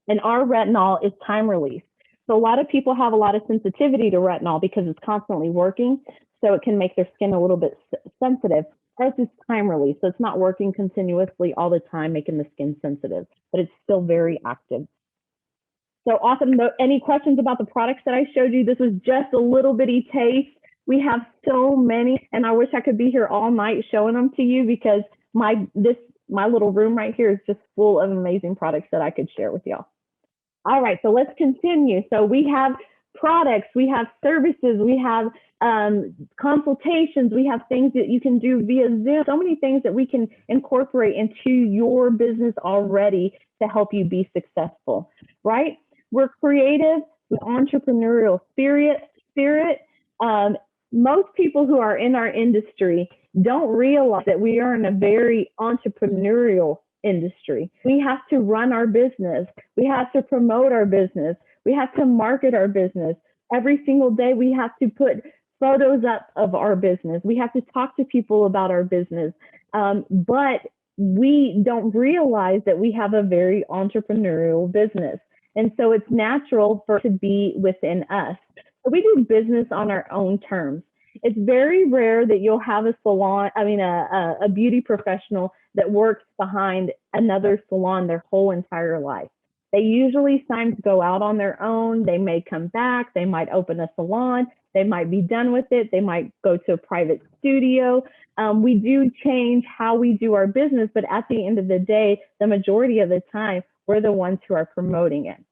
And our retinol is time release. So a lot of people have a lot of sensitivity to retinol because it's constantly working. So it can make their skin a little bit sensitive. Ours is time release. So it's not working continuously all the time, making the skin sensitive, but it's still very active. So awesome. Any questions about the products that I showed you? This was just a little bitty taste. We have so many, and I wish I could be here all night showing them to you because my little room right here is just full of amazing products that I could share with y'all. All right, so let's continue. So we have products, we have services, we have consultations, we have things that you can do via Zoom, so many things that we can incorporate into your business already to help you be successful, right? We're creative with entrepreneurial spirit. Most people who are in our industry don't realize that we are in a very entrepreneurial industry. We have to run our business. We have to promote our business. We have to market our business. Every single day, we have to put photos up of our business. We have to talk to people about our business. But we don't realize that we have a very entrepreneurial business. And so it's natural for it to be within us. So we do business on our own terms. It's very rare that you'll have a salon, a beauty professional that works behind another salon their whole entire life. They usually sometimes go out on their own. They may come back. They might open a salon. They might be done with it. They might go to a private studio. We do change how we do our business, but at the end of the day, the majority of the time, we're the ones who are promoting it.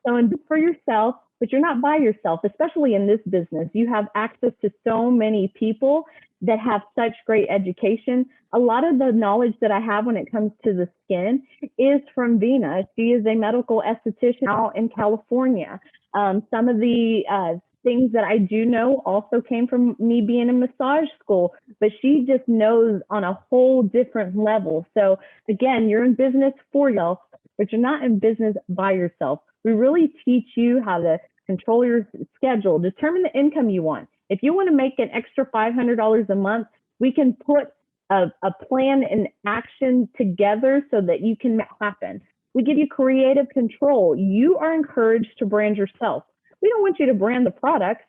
So and for yourself, but you're not by yourself, especially in this business. You have access to so many people that have such great education. A lot of the knowledge that I have when it comes to the skin is from Vina. She is a medical esthetician out in California. Some of the things that I do know also came from me being in massage school, but she just knows on a whole different level. So again, you're in business for yourself, but you're not in business by yourself. We really teach you how to control your schedule, determine the income you want. If you want to make an extra $500 a month, we can put a plan and action together so that you can make it happen. We give you creative control. You are encouraged to brand yourself. We don't want you to brand the products.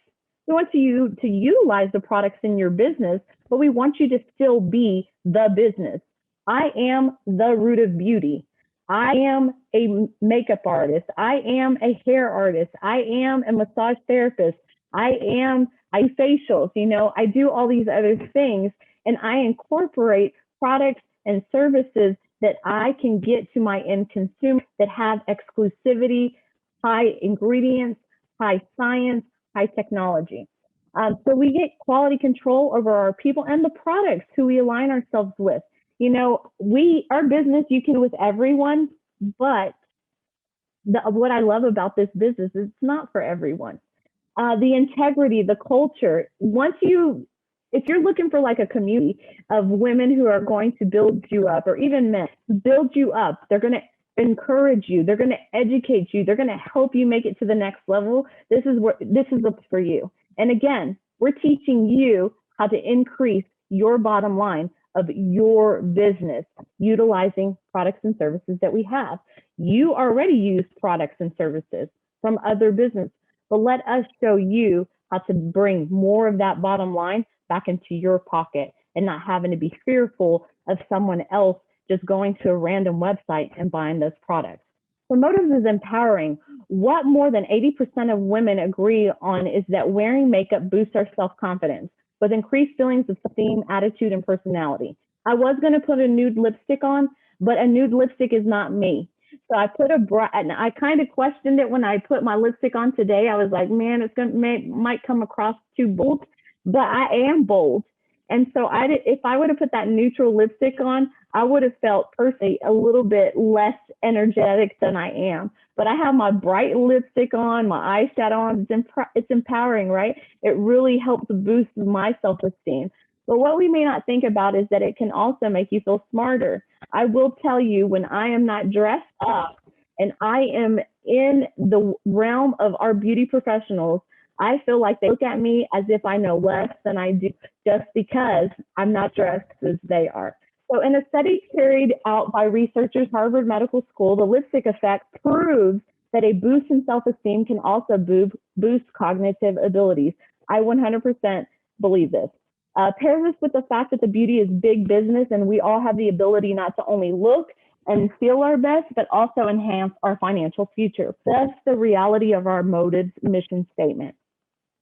We want you to utilize the products in your business, but we want you to still be the business. I am the root of beauty. I am a makeup artist. I am a hair artist. I am a massage therapist. I do facials, I do all these other things, and I incorporate products and services that I can get to my end consumer that have exclusivity, high ingredients, high science, high technology. So we get quality control over our people and the products who we align ourselves with. Our business, you can do with everyone, but what I love about this business is it's not for everyone. The integrity, the culture. If you're looking for like a community of women who are going to build you up, or even men, build you up, they're going to encourage you, they're going to educate you, they're going to help you make it to the next level. This is for you. And again, we're teaching you how to increase your bottom line of your business utilizing products and services that we have. You already use products and services from other businesses, but let us show you how to bring more of that bottom line back into your pocket and not having to be fearful of someone else just going to a random website and buying those products. So Emotive is empowering. What more than 80% of women agree on is that wearing makeup boosts our self-confidence with increased feelings of self-esteem, attitude, and personality. I was going to put a nude lipstick on, but a nude lipstick is not me. So I put and I kind of questioned it when I put my lipstick on today. I was like, man, might come across too bold, but I am bold. And so if I would have put that neutral lipstick on, I would have felt personally a little bit less energetic than I am. But I have my bright lipstick on, my eyeshadow on. It's empowering, right? It really helps boost my self-esteem. But what we may not think about is that it can also make you feel smarter. I will tell you, when I am not dressed up and I am in the realm of our beauty professionals, I feel like they look at me as if I know less than I do just because I'm not dressed as they are. So in a study carried out by researchers at Harvard Medical School, the lipstick effect proves that a boost in self-esteem can also boost cognitive abilities. I 100% believe this. Pair this with the fact that the beauty is big business and we all have the ability not to only look and feel our best, but also enhance our financial future. That's the reality of our Emotive's mission statement,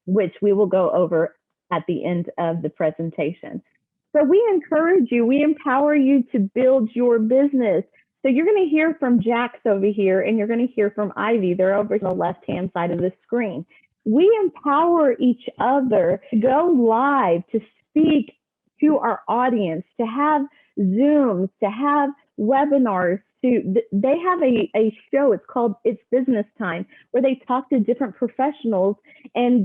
which we will go over at the end of the presentation. So we encourage you, we empower you to build your business. So you're going to hear from Jax over here, and you're going to hear from Ivy. They're over on the left-hand side of the screen. We empower each other to go live, to speak to our audience, to have Zooms, to have webinars. They have a show, it's called It's Business Time, where they talk to different professionals and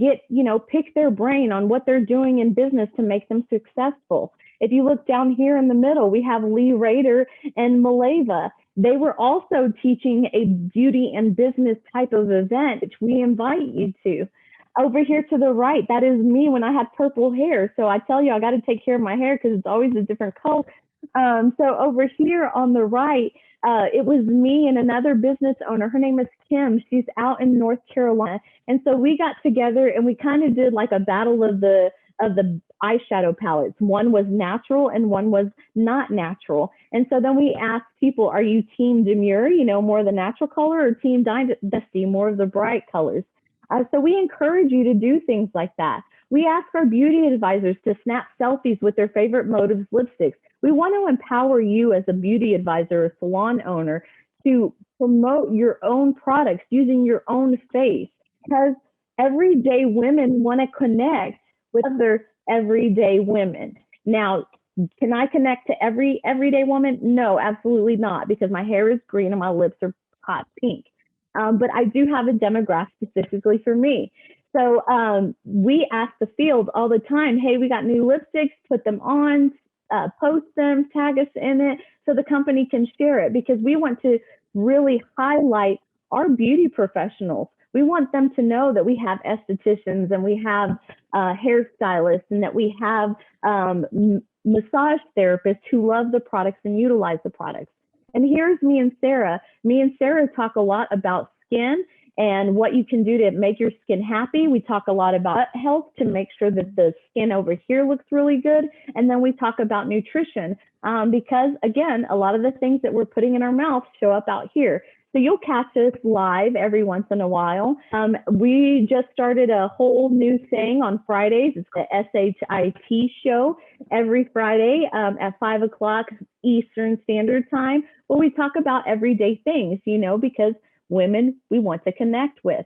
pick their brain on what they're doing in business to make them successful. If you look down here in the middle, we have Lee Rader and Maleva. They were also teaching a beauty and business type of event, which we invite you to. Over here to the right, that is me when I had purple hair. So I tell you, I got to take care of my hair because it's always a different color. So over here on the right, it was me and another business owner. Her name is Kim. She's out in North Carolina. And so we got together and we kind of did like a battle of the eyeshadow palettes. One was natural and one was not natural. And so then we asked people, are you team demure, more of the natural color, or team dusty, more of the bright colors? So we encourage you to do things like that. We ask our beauty advisors to snap selfies with their favorite Emotive lipsticks. We want to empower you as a beauty advisor or salon owner to promote your own products using your own face, because everyday women want to connect with other everyday women. Now, can I connect to every everyday woman? No, absolutely not, because my hair is green and my lips are hot pink. But I do have a demographic specifically for me. So we ask the field all the time, hey, we got new lipsticks, put them on, post them, tag us in it so the company can share it, because we want to really highlight our beauty professionals. We want them to know that we have estheticians and we have hairstylists and that we have massage therapists who love the products and utilize the products. And here's me and Sarah. Me and Sarah talk a lot about skin and what you can do to make your skin happy. We talk a lot about gut health to make sure that the skin over here looks really good. And then we talk about nutrition because, again, a lot of the things that we're putting in our mouth show up out here. So you'll catch us live every once in a while. We just started a whole new thing on Fridays. It's the SHIT show every Friday at 5 o'clock Eastern Standard Time, where we talk about everyday things, you know, because women we want to connect with.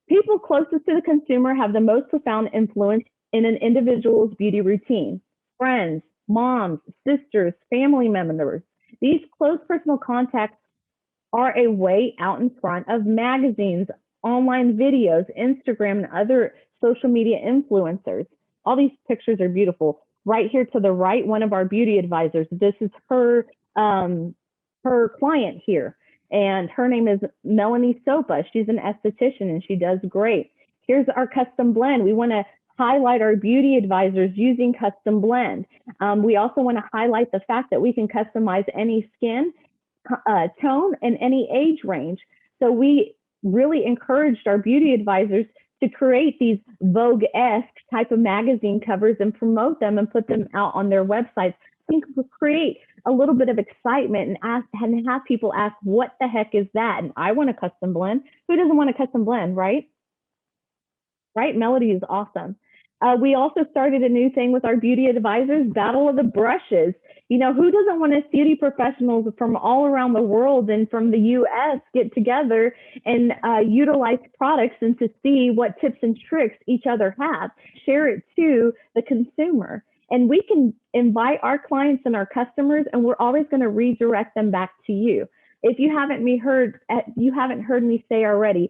People closest to the consumer have the most profound influence in an individual's beauty routine. Friends, moms, sisters, family members. These close personal contacts are a way out in front of magazines, online videos, Instagram, and other social media influencers. All these pictures are beautiful. Right here to the right, one of our beauty advisors. This is her client here, and her name is Melanie Sopa. She's an esthetician, and she does great. Here's our custom blend. We want to highlight our beauty advisors using custom blend. We also want to highlight the fact that we can customize any skin tone and any age range. So we really encouraged our beauty advisors to create these Vogue-esque type of magazine covers and promote them and put them out on their websites. I think we'll create a little bit of excitement and have people ask, what the heck is that? And I want a custom blend. Who doesn't want a custom blend, right? Right? Melody is awesome. We also started a new thing with our beauty advisors, Battle of the Brushes. You know, who doesn't want to see beauty professionals from all around the world and from the US get together and utilize products and to see what tips and tricks each other have, share it to the consumer. And we can invite our clients and our customers, and we're always going to redirect them back to you. If you haven't heard me say already,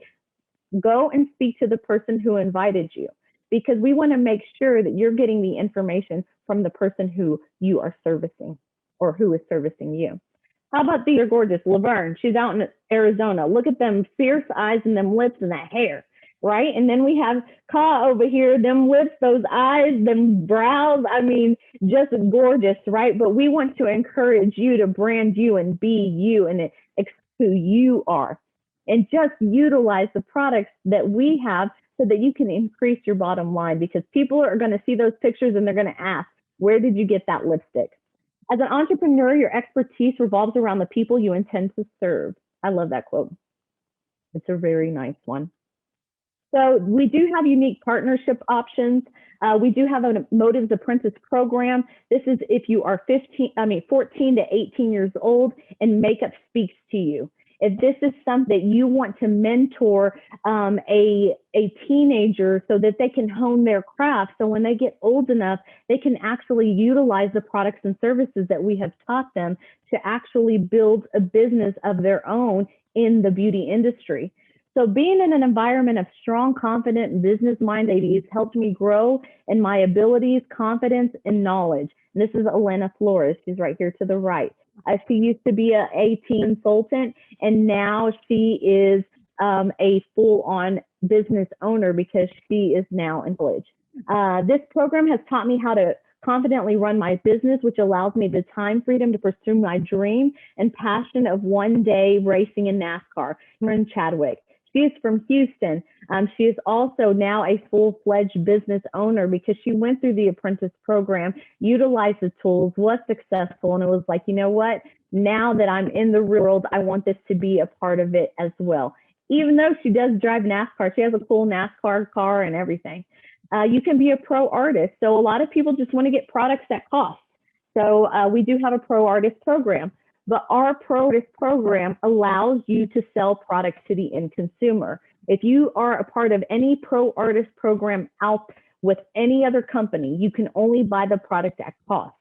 go and speak to the person who invited you, because we want to make sure that you're getting the information from the person who you are servicing or who is servicing you. How about these are gorgeous? Laverne, she's out in Arizona. Look at them fierce eyes and them lips and that hair, right? And then we have Ka over here, them lips, those eyes, them brows. I mean, just gorgeous, right? But we want to encourage you to brand you and be you and who you are. And just utilize the products that we have so that you can increase your bottom line, because people are going to see those pictures and they're going to ask, where did you get that lipstick? As an entrepreneur, your expertise revolves around the people you intend to serve. I love that quote. It's a very nice one. So we do have unique partnership options. We do have an Emotive Apprentice program. This is if you are 14 to 18 years old and makeup speaks to you. If this is something that you want to mentor a teenager so that they can hone their craft, so when they get old enough, they can actually utilize the products and services that we have taught them to actually build a business of their own in the beauty industry. So being in an environment of strong, confident, business-minded ladies helped me grow in my abilities, confidence, and knowledge. And this is Elena Flores. She's right here to the right. She used to be a AT consultant, and now she is a full-on business owner because she is now in college. This program has taught me how to confidently run my business, which allows me the time freedom to pursue my dream and passion of one day racing in NASCAR. Cameron Chadwick. She is from Houston. She is also now a full-fledged business owner because she went through the Apprentice program, utilized the tools, was successful, and it was like, you know what? Now that I'm in the real world, I want this to be a part of it as well. Even though she does drive NASCAR, she has a cool NASCAR car and everything. You can be a pro artist. So a lot of people just want to get products that cost. So we do have a pro artist program. But our pro artist program allows you to sell products to the end consumer. If you are a part of any pro artist program out with any other company, you can only buy the product at cost.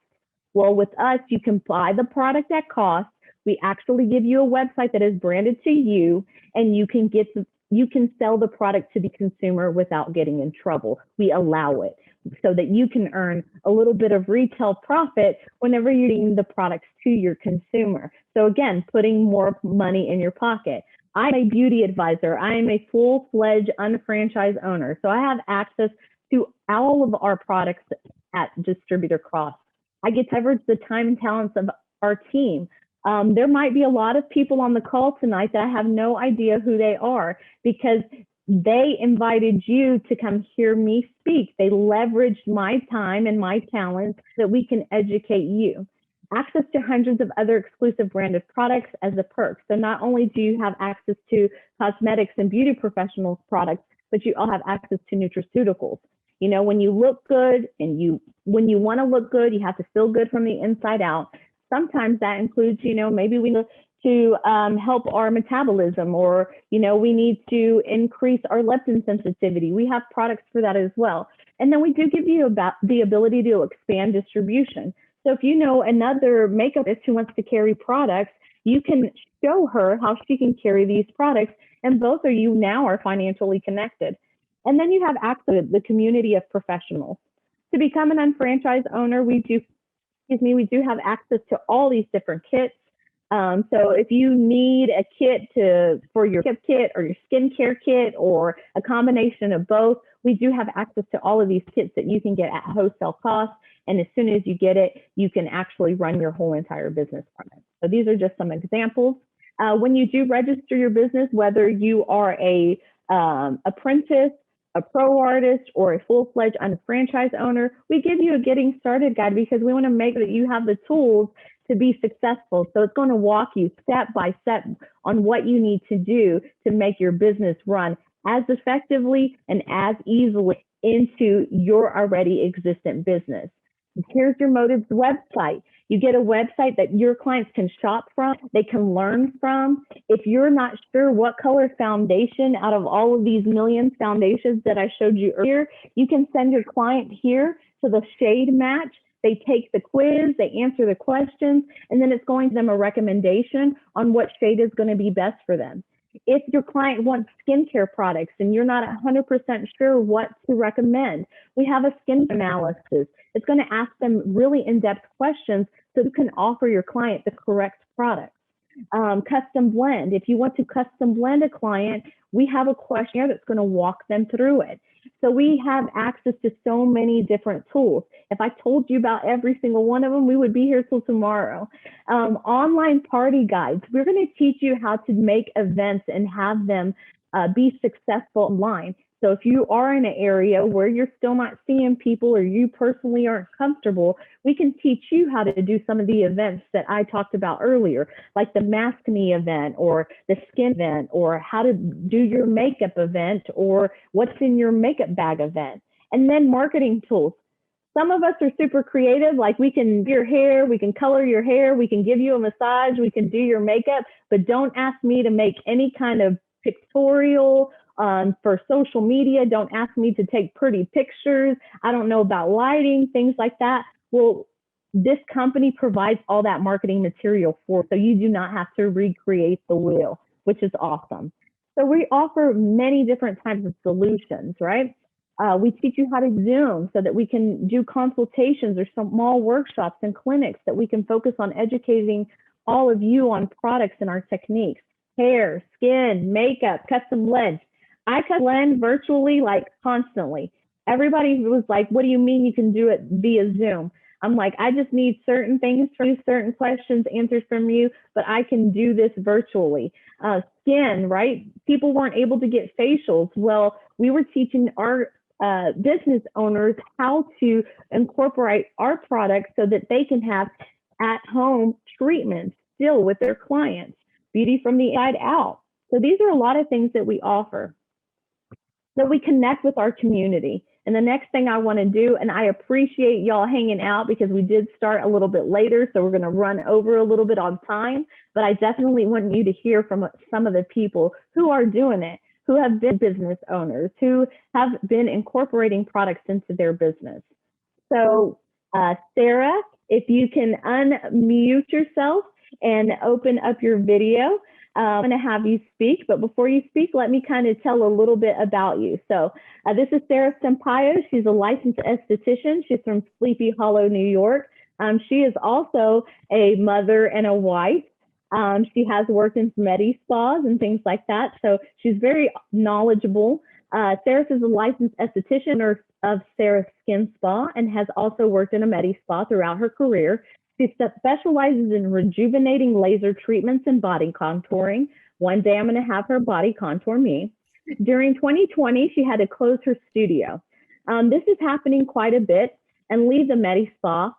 Well, with us, you can buy the product at cost. We actually give you a website that is branded to you, and you can sell the product to the consumer without getting in trouble. We allow it so that you can earn a little bit of retail profit whenever you're getting the products to your consumer. So again, putting more money in your pocket. I'm a beauty advisor. I am a full-fledged unfranchised owner. So I have access to all of our products at distributor cost. I get to leverage the time and talents of our team. There might be a lot of people on the call tonight that I have no idea who they are because they invited you to come hear me speak. They leveraged my time and my talents so that we can educate you. Access to hundreds of other exclusive branded products as a perk. So not only do you have access to cosmetics and beauty professionals products, but you all have access to nutraceuticals. You know, when you look good and when you want to look good, you have to feel good from the inside out. Sometimes that includes, you know, maybe we need to help our metabolism, or, you know, we need to increase our leptin sensitivity. We have products for that as well. And then we do give you about the ability to expand distribution. So if you know another makeup artist who wants to carry products, you can show her how she can carry these products, and both of you now are financially connected. And then you have access to the community of professionals. To become an unfranchised owner, we do have access to all these different kits. So if you need a kit for your makeup kit or your skincare kit or a combination of both, we do have access to all of these kits that you can get at wholesale cost. And as soon as you get it, you can actually run your whole entire business from it. So these are just some examples. When you do register your business, whether you are a apprentice, a pro artist, or a full-fledged unfranchised owner, we give you a getting started guide because we want to make sure that you have the tools to be successful. So it's going to walk you step by step on what you need to do to make your business run as effectively and as easily into your already existent business. Here's your Emotive's website. You get a website that your clients can shop from, they can learn from. If you're not sure what color foundation out of all of these million foundations that I showed you earlier, you can send your client here to the shade match. They take the quiz, they answer the questions, and then it's going to them a recommendation on what shade is going to be best for them. If your client wants skincare products and you're not 100% sure what to recommend, we have a skin analysis. It's going to ask them really in-depth questions so you can offer your client the correct product. Custom blend. If you want to custom blend a client, we have a questionnaire that's going to walk them through it. So we have access to so many different tools. If I told you about every single one of them, we would be here till tomorrow. Online party guides. We're going to teach you how to make events and have them be successful online. So if you are in an area where you're still not seeing people or you personally aren't comfortable, we can teach you how to do some of the events that I talked about earlier, like the Mask Me event or the skin event, or how to do your makeup event, or what's in your makeup bag event. And then marketing tools. Some of us are super creative, like we can do your hair, we can color your hair, we can give you a massage, we can do your makeup, but don't ask me to make any kind of pictorial for social media. Don't ask me to take pretty pictures. I don't know about lighting, things like that. Well, this company provides all that marketing material for, so you do not have to recreate the wheel, which is awesome. So we offer many different types of solutions, right? We teach you how to Zoom so that we can do consultations or small workshops and clinics that we can focus on educating all of you on products and our techniques. Hair, skin, makeup, custom blend. I custom blend virtually, like constantly. Everybody was like, what do you mean you can do it via Zoom? I'm like, I just need certain things from you, certain questions, answers from you, but I can do this virtually. Skin, right? People weren't able to get facials. Well, we were teaching our business owners how to incorporate our products so that they can have at-home treatments still with their clients. Beauty from the inside out. So these are a lot of things that we offer. So we connect with our community. And the next thing I want to do, and I appreciate y'all hanging out because we did start a little bit later, so we're going to run over a little bit on time, but I definitely want you to hear from some of the people who are doing it, who have been business owners, who have been incorporating products into their business. So Sarah, if you can unmute yourself and open up your video. I'm going to have you speak, but before you speak, let me kind of tell a little bit about you. So this is Sarah Sampaio. She's a licensed esthetician. She's from Sleepy Hollow, New York. She is also a mother and a wife. She has worked in Medi spas and things like that. So she's very knowledgeable. Sarah is a licensed esthetician of Sarah's Skin Spa and has also worked in a Medi spa throughout her career. She specializes in rejuvenating laser treatments and body contouring. One day I'm going to have her body contour me. During 2020, she had to close her studio. This is happening quite a bit and leave the Medi Spa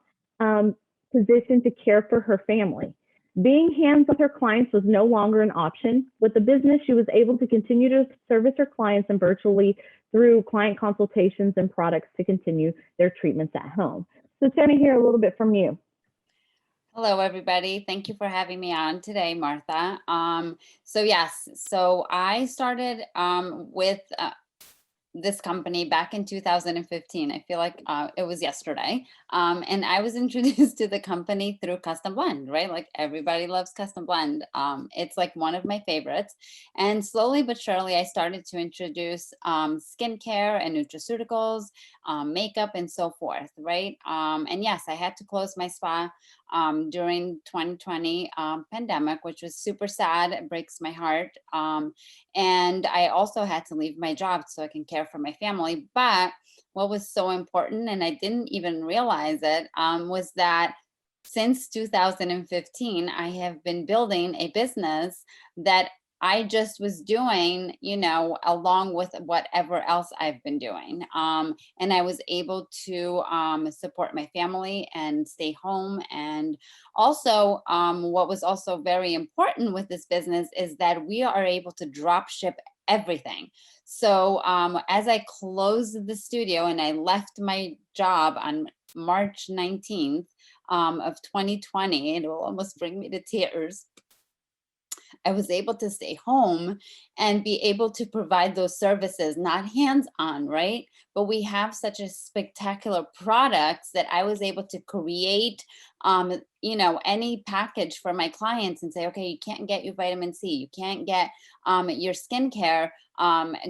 position to care for her family. Being hands with her clients was no longer an option. With the business, she was able to continue to service her clients and virtually through client consultations and products to continue their treatments at home. So it's going to hear a little bit from you. Hello, everybody. Thank you for having me on today, Martha. So I started with this company back in 2015. I feel like it was yesterday. And I was introduced to the company through Custom Blend, right? Like everybody loves Custom Blend. It's like one of my favorites. And slowly but surely, I started to introduce skincare and nutraceuticals, makeup, and so forth, right? And yes, I had to close my spa during 2020 pandemic, which was super sad. It breaks my heart. And I also had to leave my job so I can care for my family. But what was so important, and I didn't even realize it, was that since 2015, I have been building a business that I just was doing, along with whatever else I've been doing. And I was able to support my family and stay home. And also, what was also very important with this business is that we are able to drop ship everything. So as I closed the studio and I left my job on March 19th of 2020, it will almost bring me to tears. I was able to stay home and be able to provide those services, not hands-on, right? But we have such a spectacular products that I was able to create, any package for my clients and say, okay, you can't get your vitamin C, you can't get your skincare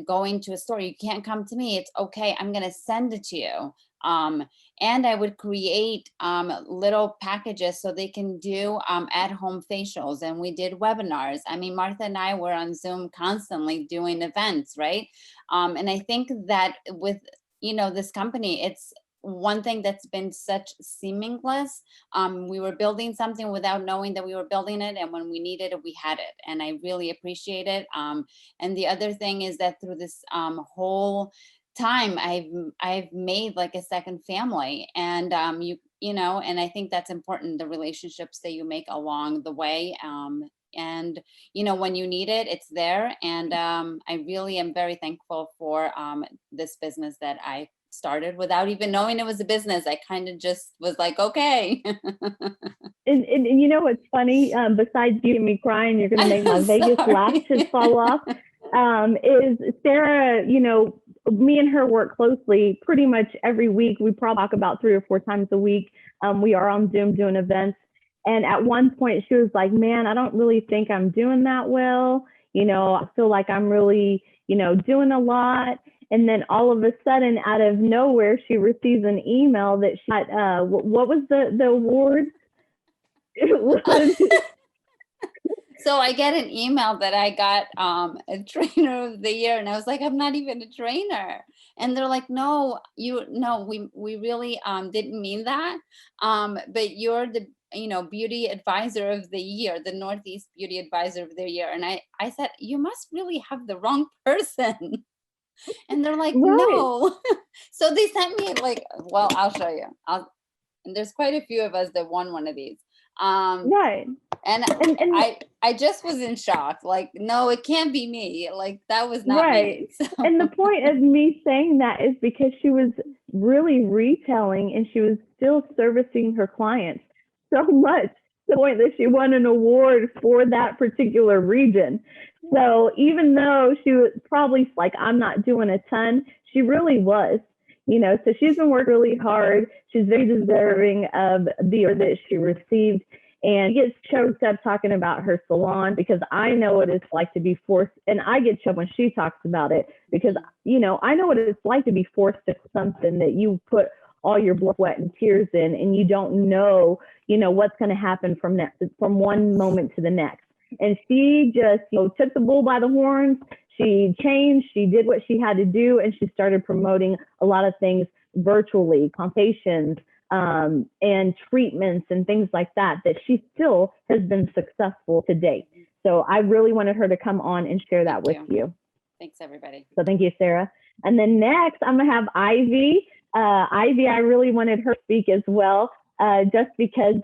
going to a store, you can't come to me. It's okay, I'm going to send it to you. And I would create little packages so they can do at-home facials. And we did webinars. I mean, Martha and I were on Zoom constantly doing events, right? And I think that with, this company, it's one thing that's been such seamless. We were building something without knowing that we were building it. And when we needed it, we had it. And I really appreciate it. And the other thing is that through this whole time I've made like a second family, and and I think that's important, the relationships that you make along the way, and when you need it, it's there. And I really am very thankful for this business that I started without even knowing it was a business. I kind of just was like, okay. And what's funny, besides you and me crying, you're going to make my Vegas lashes fall off, is Sarah, me and her work closely pretty much every week. We probably talk about 3 or 4 times a week. We are on Zoom doing events. And at one point she was like, man, I don't really think I'm doing that well. I feel like I'm really, doing a lot. And then all of a sudden, out of nowhere, she receives an email that she got, what was the award? So I get an email that I got a trainer of the year, and I was like, I'm not even a trainer. And they're like, no, we really didn't mean that. But you're the beauty advisor of the year, the Northeast beauty advisor of the year. And I said, you must really have the wrong person. And they're like, no. So they sent me well, I'll show you. And there's quite a few of us that won one of these. Right. And I just was in shock. Like, no, it can't be me. Like, that was not right. me. So. And the point of me saying that is because she was really retailing and she was still servicing her clients so much to the point that she won an award for that particular region. So even though she was probably like, I'm not doing a ton, she really was. So she's been working really hard. She's very deserving of the award that she received. And gets choked up talking about her salon because I know what it's like to be forced. And I get choked when she talks about it because, I know what it's like to be forced to something that you put all your blood, sweat, and tears in, and you don't know, what's going to happen from one moment to the next. And she just, took the bull by the horns. She changed. She did what she had to do, and she started promoting a lot of things virtually, consultations, and treatments and things like that, that she still has been successful to date. So I really wanted her to come on and share that with you. Thanks, everybody. So thank you, Sarah. And then next, I'm going to have Ivy. Ivy, I really wanted her to speak as well, just because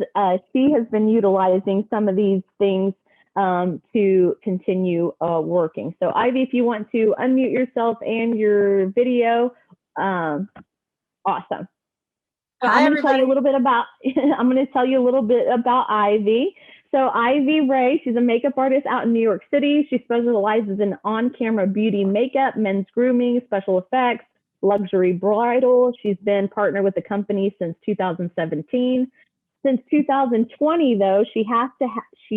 she has been utilizing some of these things to continue working. So Ivy, if you want to unmute yourself and your video, awesome. Hi, I'm going to tell you a little bit about, I'm going to tell you a little bit about Ivy. So Ivy Ray, she's a makeup artist out in New York City. She specializes in on-camera beauty makeup, men's grooming, special effects, luxury bridal. She's been partnered with the company since 2017. Since 2020, though, she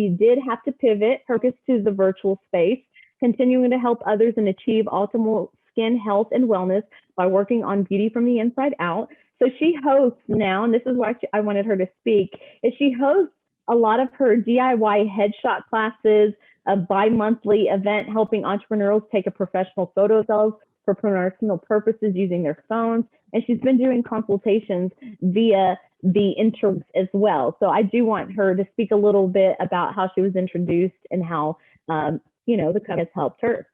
did have to pivot her focus to the virtual space, continuing to help others and achieve optimal skin health and wellness by working on beauty from the inside out. So she hosts now, and this is why I wanted her to speak, is she hosts a lot of her DIY headshot classes, a bi-monthly event helping entrepreneurs take a professional photo of themselves for promotional purposes using their phones. And she's been doing consultations via the interwebs as well. So I do want her to speak a little bit about how she was introduced and how, the company has helped her.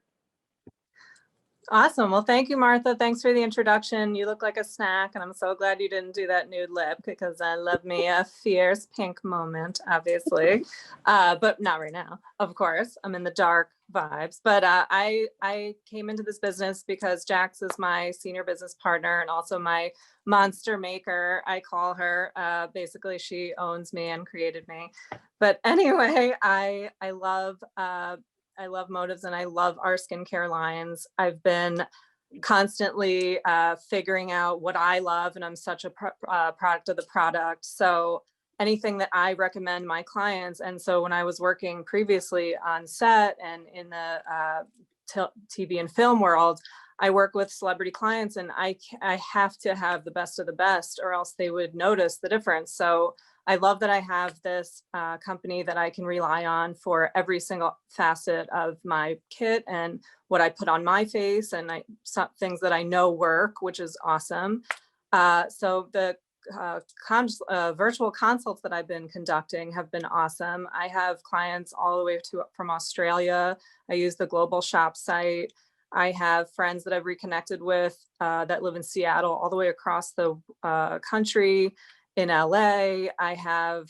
Awesome. Well, thank you, Martha. Thanks for the introduction. You look like a snack, and I'm so glad you didn't do that nude lip, because I love me a fierce pink moment, obviously, but not right now. Of course, I'm in the dark vibes. But I came into this business because Jax is my senior business partner and also my monster maker. I call her. Basically, she owns me and created me. But anyway, I love Motives, and I love our skincare lines. I've been constantly figuring out what I love, and I'm such a product of the product. So anything that I recommend my clients. And so when I was working previously on set and in the TV and film world, I work with celebrity clients, and I have to have the best of the best, or else they would notice the difference. So I love that I have this company that I can rely on for every single facet of my kit and what I put on my face, and some things that I know work, which is awesome. So the virtual consults that I've been conducting have been awesome. I have clients all the way from Australia. I use the Global Shop site. I have friends that I've reconnected with that live in Seattle, all the way across the country. In LA, I have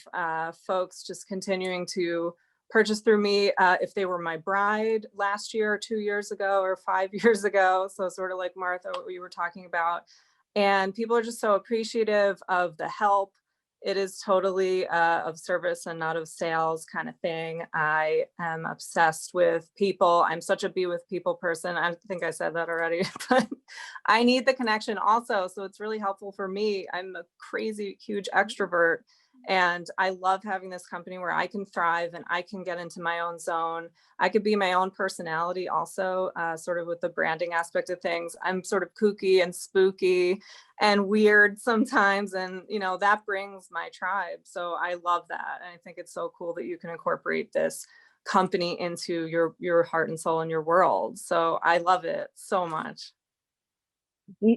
folks just continuing to purchase through me if they were my bride last year or 2 years ago or 5 years ago. So sort of like Martha, what we were talking about. And people are just so appreciative of the help. It is totally of service and not of sales kind of thing. I am obsessed with people. I'm such a be with people person. I think I said that already, but I need the connection also. So it's really helpful for me. I'm a crazy, huge extrovert, and I love having this company where I can thrive and I can get into my own zone. I could be my own personality also, sort of with the branding aspect of things. I'm sort of kooky and spooky and weird sometimes. And, that brings my tribe. So I love that. And I think it's so cool that you can incorporate this company into your heart and soul and your world. So I love it so much.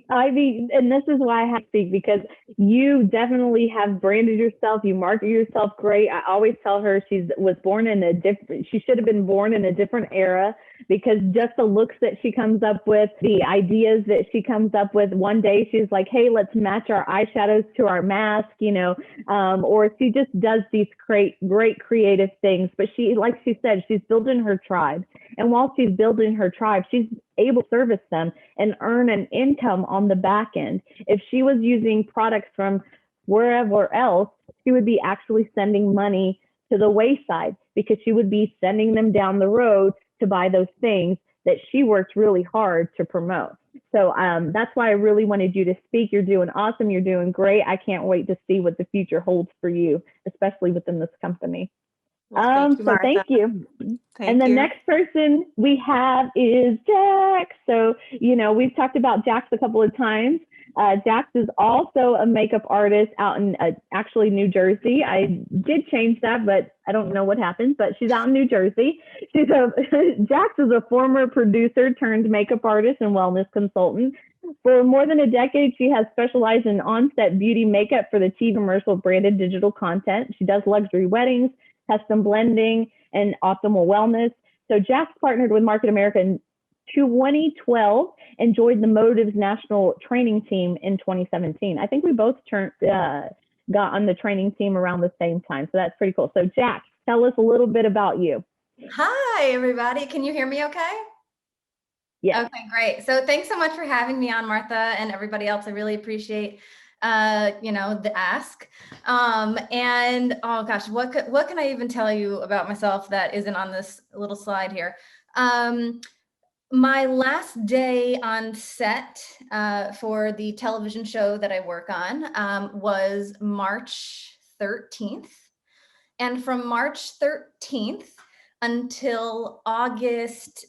Ivy, and this is why I have to speak, because you definitely have branded yourself. You market yourself great. I always tell her she should have been born in a different era, because just the looks that she comes up with, the ideas that she comes up with. One day she's like, hey, let's match our eyeshadows to our mask, or she just does these great creative things. But she, like she said, she's building her tribe. And while she's building her tribe, she's able to service them and earn an income on the back end. If she was using products from wherever else, she would be actually sending money to the wayside, because she would be sending them down the road to buy those things that she worked really hard to promote. So that's why I really wanted you to speak. You're doing awesome. You're doing great. I can't wait to see what the future holds for you, especially within this company. Well, thank you. And the next person we have is Jax. So, we've talked about Jax a couple of times. Jax is also a makeup artist out in actually New Jersey. I did change that, but I don't know what happened, but she's out in New Jersey. Jax is a former producer turned makeup artist and wellness consultant. For more than a decade, she has specialized in on-set beauty makeup for the TV commercial branded digital content. She does luxury weddings, custom blending, and optimal wellness. So Jax partnered with Market America in 2012 and joined the Emotive's national training team in 2017. I think we both got on the training team around the same time. So that's pretty cool. So Jax, tell us a little bit about you. Hi, everybody. Can you hear me okay? Yeah. Okay, great. So thanks so much for having me on, Martha, and everybody else. I really appreciate the ask. And oh gosh, what can I even tell you about myself that isn't on this little slide here? My last day on set for the television show that I work on was March 13th. And from March 13th until August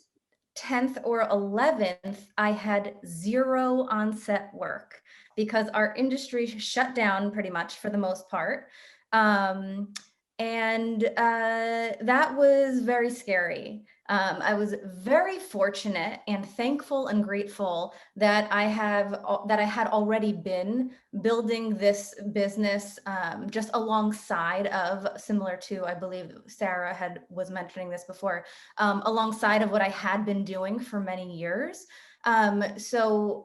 10th or 11th, I had 0 on-set work because our industry shut down pretty much for the most part. That was very scary. I was very fortunate and thankful and grateful that I had already been building this business just alongside of, similar to, I believe Sarah was mentioning this before, alongside of what I had been doing for many years. So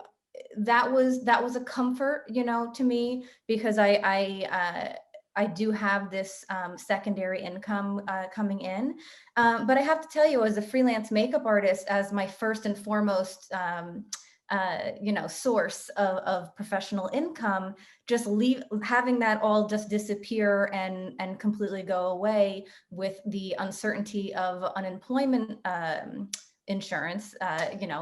that was a comfort, to me, because I do have this secondary income coming in. But I have to tell you, as a freelance makeup artist, as my first and foremost source of professional income, just having that all just disappear and completely go away with the uncertainty of unemployment insurance,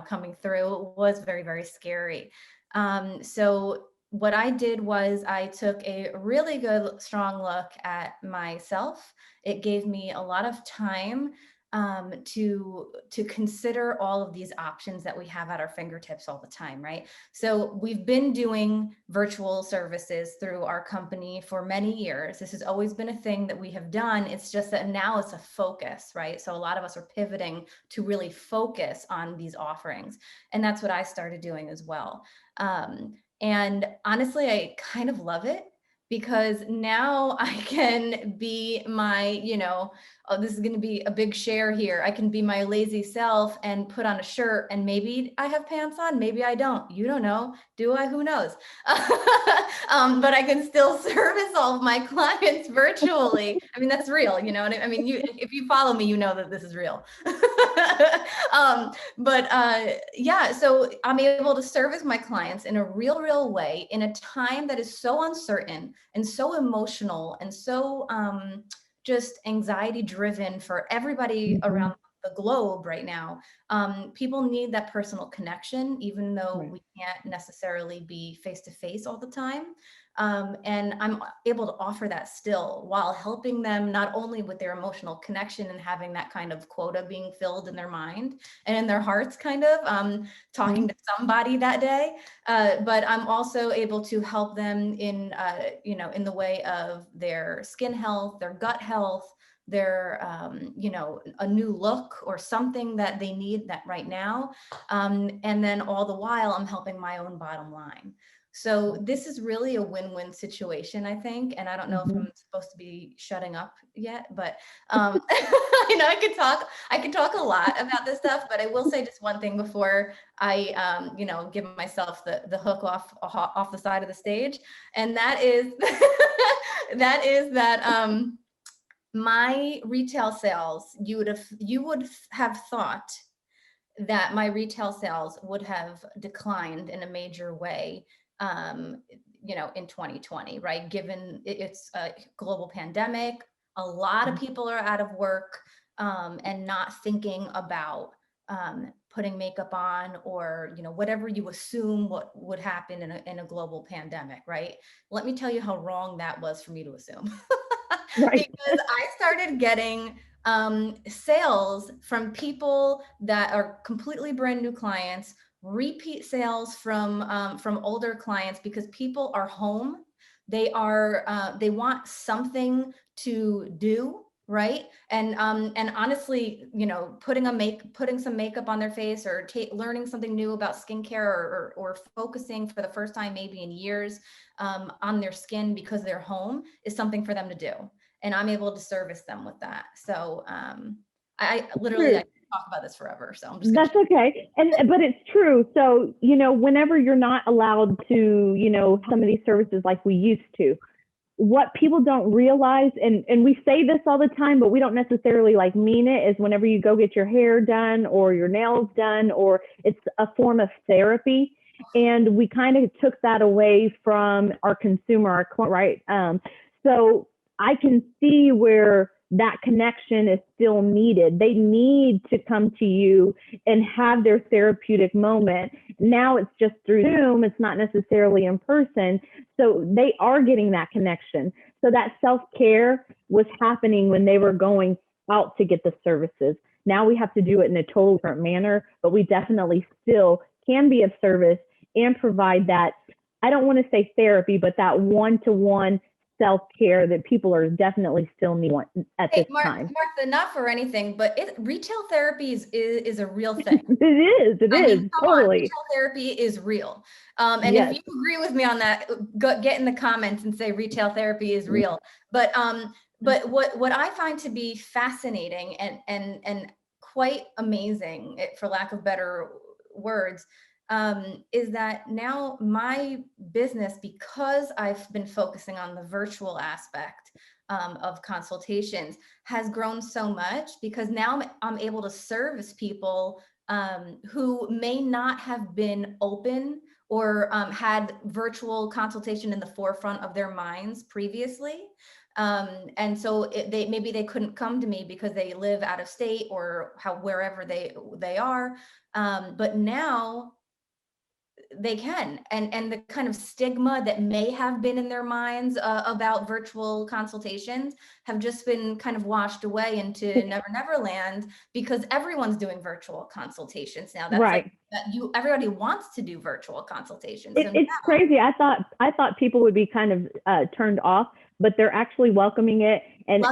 coming through was very, very scary. So what I did was I took a really good, strong look at myself. It gave me a lot of time to consider all of these options that we have at our fingertips all the time, right? So we've been doing virtual services through our company for many years. This has always been a thing that we have done. It's just that now it's a focus, right? So a lot of us are pivoting to really focus on these offerings. And that's what I started doing as well. And honestly, I kind of love it because now I can be my, this is going to be a big share here. I can be my lazy self and put on a shirt, and maybe I have pants on, maybe I don't. You don't know. Do I? Who knows? But I can still service all of my clients virtually. I mean, that's real. You know what I mean? If you follow me, you know that this is real. Yeah, so I'm able to service my clients in a real way in a time that is so uncertain and so emotional and so just anxiety driven for everybody around the globe right now. People need that personal connection, even though we can't necessarily be face to face all the time. And I'm able to offer that still while helping them not only with their emotional connection and having that kind of quota being filled in their mind and in their hearts, kind of talking to somebody that day, but I'm also able to help them in the way of their skin health, their gut health, their a new look or something that they need that right now, and then all the while I'm helping my own bottom line. So this is really a win-win situation, I think. And I don't know if I'm supposed to be shutting up yet, but I can talk a lot about this stuff, but I will say just one thing before I give myself the hook off the side of the stage. And that is that my retail sales, you would have thought that my retail sales would have declined in a major way in 2020, right? Given it's a global pandemic, a lot of people are out of work and not thinking about putting makeup on or, whatever you assume what would happen in a global pandemic, right? Let me tell you how wrong that was for me to assume. Right. Because I started getting sales from people that are completely brand new clients repeat sales from older clients, because people are home. They want something to do, right? And honestly, you know, putting some makeup on their face, or learning something new about skincare, or focusing for the first time maybe in years on their skin because they're home, is something for them to do. And I'm able to service them with that. So I literally, I can talk about this forever. So I'm just That's okay. But it's true. So, you know, whenever you're not allowed to, you know, some of these services like we used to, what people don't realize, and we say this all the time, but we don't necessarily like mean it, is whenever you go get your hair done or your nails done, or it's a form of therapy. And we kind of took that away from our consumer, our client, right? So I can see where that connection is still needed. They need to come to you and have their therapeutic moment. Now it's just through Zoom. It's not necessarily in person. So they are getting that connection. So that self-care was happening when they were going out to get the services. Now we have to do it in a totally different manner, but we definitely still can be of service and provide that, I don't want to say therapy, but that one-to-one self-care that people are definitely still needing at this time. Martha, not for anything, but retail therapy is a real thing. It is, totally. Retail therapy is real. And yes, if you agree with me on that, get in the comments and say retail therapy is real. But what I find to be fascinating and quite amazing, for lack of better words, is that now my business, because I've been focusing on the virtual aspect of consultations, has grown so much, because now I'm able to service people who may not have been open or had virtual consultation in the forefront of their minds previously. And so maybe they couldn't come to me because they live out of state, or wherever they are. But now they can, and the kind of stigma that may have been in their minds about virtual consultations have just been kind of washed away into Never Land, because everyone's doing virtual consultations now. That's right. Everybody wants to do virtual consultations. It's crazy. I thought people would be kind of turned off, but they're actually welcoming it, and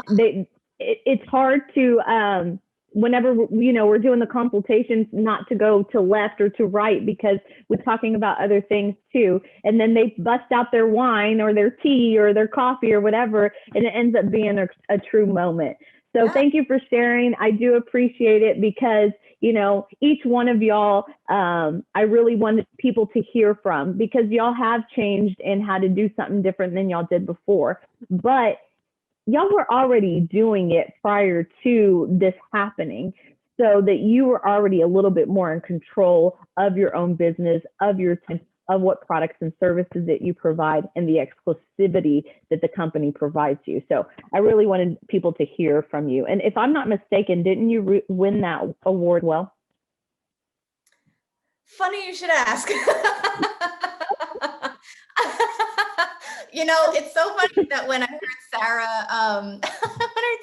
it's hard to whenever, you know, we're doing the consultations, not to go to left or to right, because we're talking about other things too. And then they bust out their wine or their tea or their coffee or whatever, and it ends up being a true moment. So thank you for sharing. I do appreciate it, because, you know, each one of y'all, I really wanted people to hear from, because y'all have changed in how to do something different than y'all did before. But y'all were already doing it prior to this happening, so that you were already a little bit more in control of your own business, of what products and services that you provide, and the exclusivity that the company provides you. So I really wanted people to hear from you. And if I'm not mistaken, didn't you win that award? Well, funny you should ask. You know, it's so funny that when I heard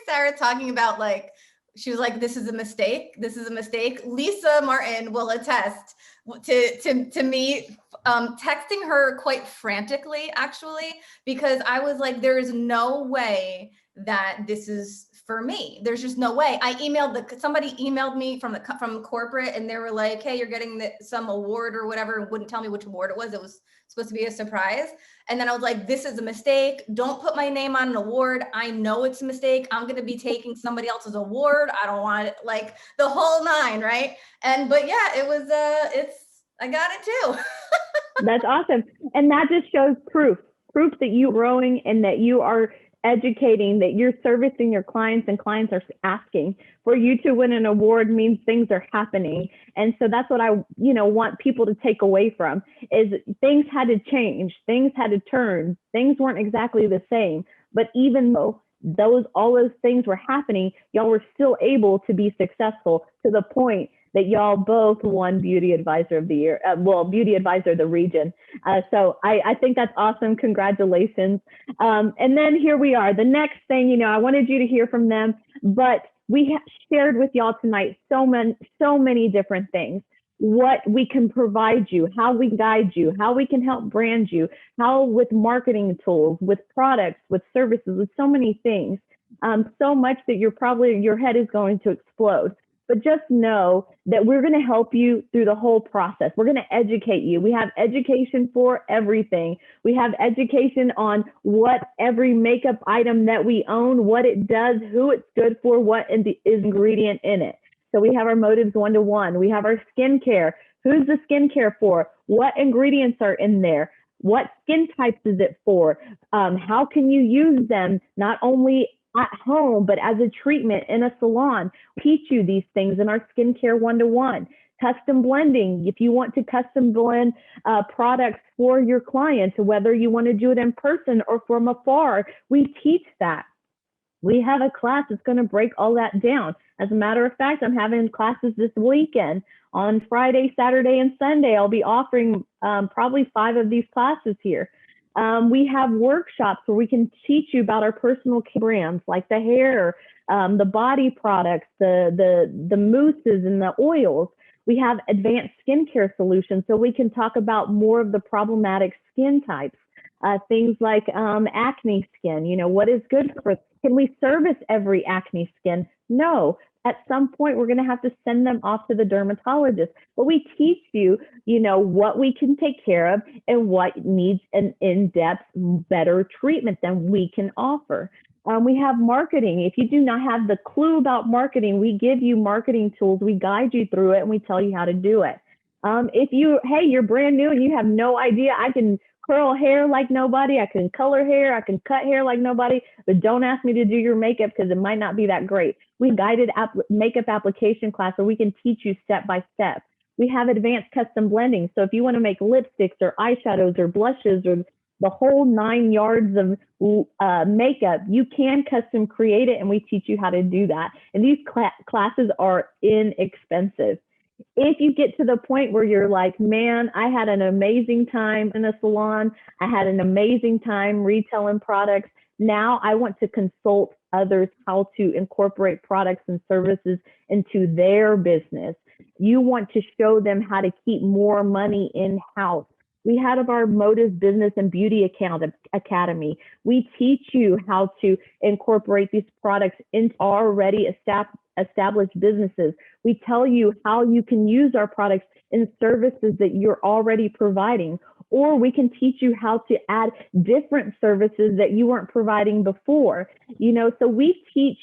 Sarah texting about, like, she was like, this is a mistake. This is a mistake. Lisa Martin will attest to me texting her quite frantically, actually, because I was like, there is no way that this is for me. There's just no way. Somebody emailed me from corporate, and they were like, hey, you're getting some award or whatever, and wouldn't tell me which award it was. It was supposed to be a surprise. And then I was like, this is a mistake. Don't put my name on an award. I know it's a mistake. I'm going to be taking somebody else's award. I don't want it, like the whole nine, right? But yeah, it was, I got it too. That's awesome. And that just shows proof that you're growing, and that you are educating, that you're servicing your clients, and clients are asking. For you to win an award means things are happening. And so that's what I, want people to take away from, is things had to change, things had to turn, things weren't exactly the same. But even though all those things were happening, y'all were still able to be successful, to the point that y'all both won Beauty Advisor of the Year, Beauty Advisor of the region. So I think that's awesome. Congratulations. And then here we are. The next thing, I wanted you to hear from them, but we shared with y'all tonight so many different things. what we can provide you, how we guide you, how we can help brand you, how with marketing tools, with products, with services, with so many things, so much that your head is going to explode. But just know that we're going to help you through the whole process. We're going to educate you. We have education for everything. We have education on what every makeup item that we own, what it does, who it's good for, what is ingredient in it. So we have our motives 1-to-1. We have our skincare. Who's the skincare for? What ingredients are in there? What skin types is it for? How can you use them not only at home, but as a treatment in a salon? We teach you these things in our skincare 1-to-1. Custom blending, if you want to custom blend products for your clients, whether you want to do it in person or from afar, we teach that. We have a class that's going to break all that down. As a matter of fact, I'm having classes this weekend on Friday, Saturday, and Sunday. I'll be offering probably 5 of these classes here. We have workshops where we can teach you about our personal care brands, like the hair, the body products, the mousses and the oils. We have advanced skincare solutions, so we can talk about more of the problematic skin types. Things like acne skin, what is good for, can we service every acne skin? No. At some point, we're going to have to send them off to the dermatologist. But we teach you, what we can take care of and what needs an in-depth, better treatment than we can offer. We have marketing. If you do not have the clue about marketing, we give you marketing tools. We guide you through it and we tell you how to do it. If you're brand new and you have no idea, I can curl hair like nobody, I can color hair, I can cut hair like nobody, but don't ask me to do your makeup because it might not be that great. We guided makeup application class so we can teach you step by step. We have advanced custom blending. So if you want to make lipsticks or eyeshadows or blushes or the whole 9 yards of makeup, you can custom create it and we teach you how to do that. And these classes are inexpensive. If you get to the point where you're like, man, I had an amazing time in a salon, I had an amazing time retailing products, now I want to consult others how to incorporate products and services into their business. You want to show them how to keep more money in-house. We have our Emotive Business and Beauty Academy. We teach you how to incorporate these products into already established businesses. We tell you how you can use our products in services that you're already providing, or we can teach you how to add different services that you weren't providing before. So we teach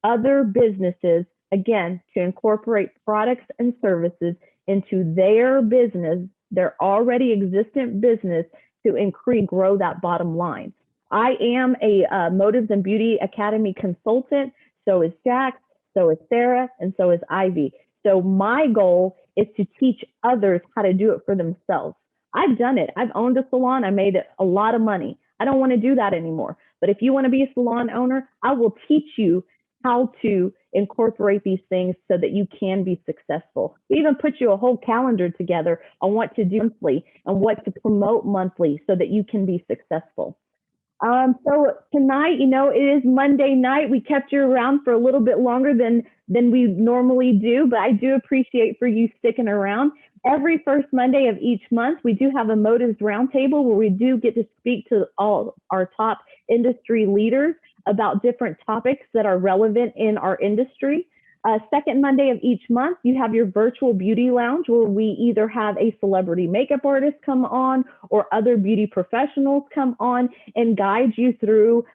other businesses, again, to incorporate products and services into their business, their already existent business, to grow that bottom line. I am a Motives and Beauty Academy consultant. So is Jack, so is Sarah, and so is Ivy. So my goal is to teach others how to do it for themselves. I've done it. I've owned a salon. I made a lot of money. I don't want to do that anymore. But if you want to be a salon owner, I will teach you how to incorporate these things so that you can be successful. We even put you a whole calendar together on what to do monthly and what to promote monthly so that you can be successful. So tonight, it is Monday night. We kept you around for a little bit longer than we normally do, but I do appreciate for you sticking around. Every first Monday of each month, we do have a Motives Roundtable where we do get to speak to all our top industry leaders about different topics that are relevant in our industry. Second Monday of each month, you have your virtual beauty lounge where we either have a celebrity makeup artist come on or other beauty professionals come on and guide you through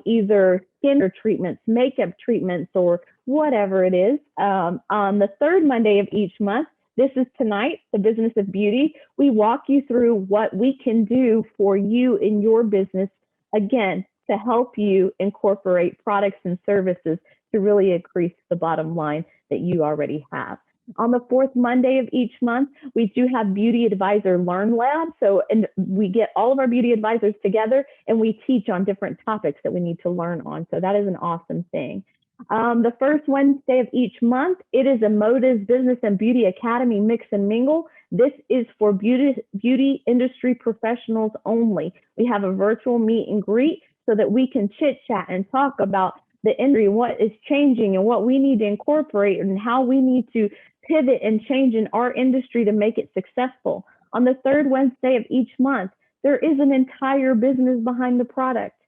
either skin treatments, makeup treatments, or whatever it is. On the third Monday of each month, this is tonight, the Business of Beauty. We walk you through what we can do for you in your business, again, to help you incorporate products and services to really increase the bottom line that you already have. On the fourth Monday of each month, we do have Beauty Advisor Learn Lab. And we get all of our beauty advisors together and we teach on different topics that we need to learn on. So that is an awesome thing. The first Wednesday of each month, it is a Motives Business and Beauty Academy Mix and Mingle. This is for beauty industry professionals only. We have a virtual meet and greet so that we can chit chat and talk about the industry, what is changing and what we need to incorporate and how we need to pivot and change in our industry to make it successful. On the third Wednesday of each month, there is an entire business behind the product.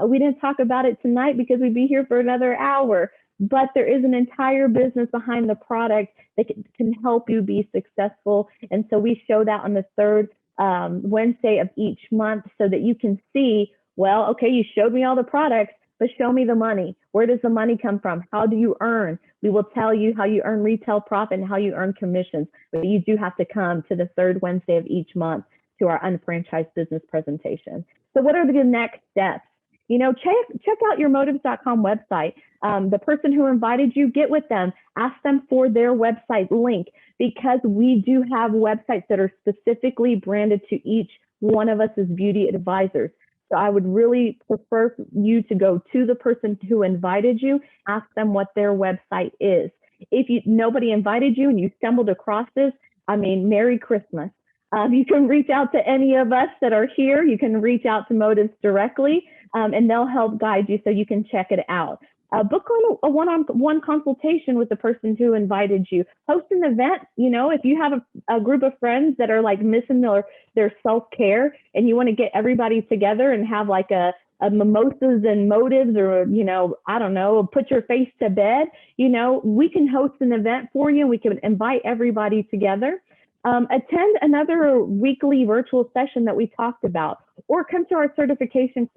We didn't talk about it tonight because we'd be here for another hour, but there is an entire business behind the product that can help you be successful. And so we show that on the third Wednesday of each month so that you can see, well, okay, you showed me all the products, but show me the money. Where does the money come from? How do you earn? We will tell you how you earn retail profit and how you earn commissions, but you do have to come to the third Wednesday of each month to our unfranchised business presentation. So what are the next steps? You know, check out your motives.com website. The person who invited you, get with them, ask them for their website link, because we do have websites that are specifically branded to each one of us as beauty advisors. So I would really prefer you to go to the person who invited you, ask them what their website is. If nobody invited you and you stumbled across this, I mean, Merry Christmas. You can reach out to any of us that are here. You can reach out to Motives directly, and they'll help guide you so you can check it out. Book on a one-on-one consultation with the person who invited you. Host an event. You know, if you have a group of friends that are like missing their self-care and you want to get everybody together and have like a mimosas and motives, or, you know, I don't know, put your face to bed, you know, we can host an event for you. We can invite everybody together. Attend another weekly virtual session that we talked about, or come to our certifications.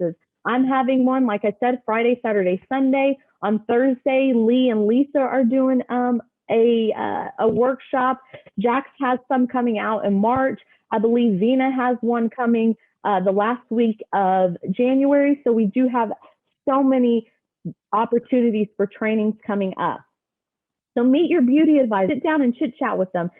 I'm having one, like I said, Friday, Saturday, Sunday. On Thursday, Lee and Lisa are doing a workshop. Jax has some coming out in March. I believe Zena has one coming the last week of January. So we do have so many opportunities for trainings coming up. So meet your beauty advisor, sit down and chit chat with them.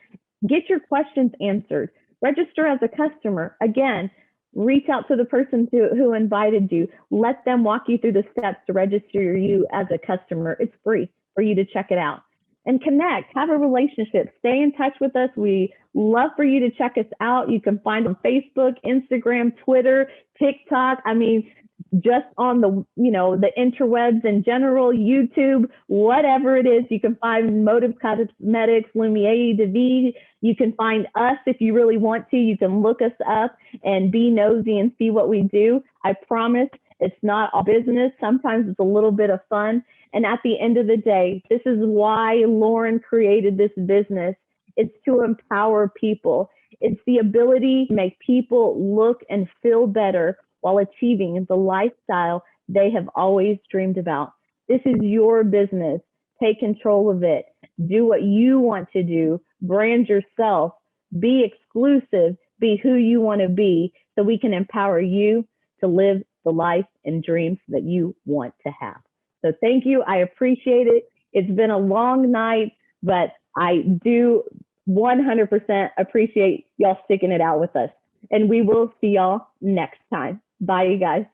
Get your questions answered. Register as a customer. Again, reach out to the person who invited you. Let them walk you through the steps to register you as a customer. It's free for you to check it out. And connect, have a relationship, stay in touch with us. We love for you to check us out. You can find on Facebook, Instagram, Twitter, TikTok. I mean, just on the, you know, the interwebs in general, YouTube, whatever it is, you can find Motive Cosmetics, Lumiere de Vie. You can find us if you really want to. You can look us up and be nosy and see what we do. I promise it's not all business. Sometimes it's a little bit of fun. And at the end of the day, this is why Lauren created this business. It's to empower people. It's the ability to make people look and feel better while achieving the lifestyle they have always dreamed about. This is your business. Take control of it. Do what you want to do. Brand yourself. Be exclusive. Be who you want to be, so we can empower you to live the life and dreams that you want to have. So thank you. I appreciate it. It's been a long night, but I do 100% appreciate y'all sticking it out with us. And we will see y'all next time. Bye, you guys.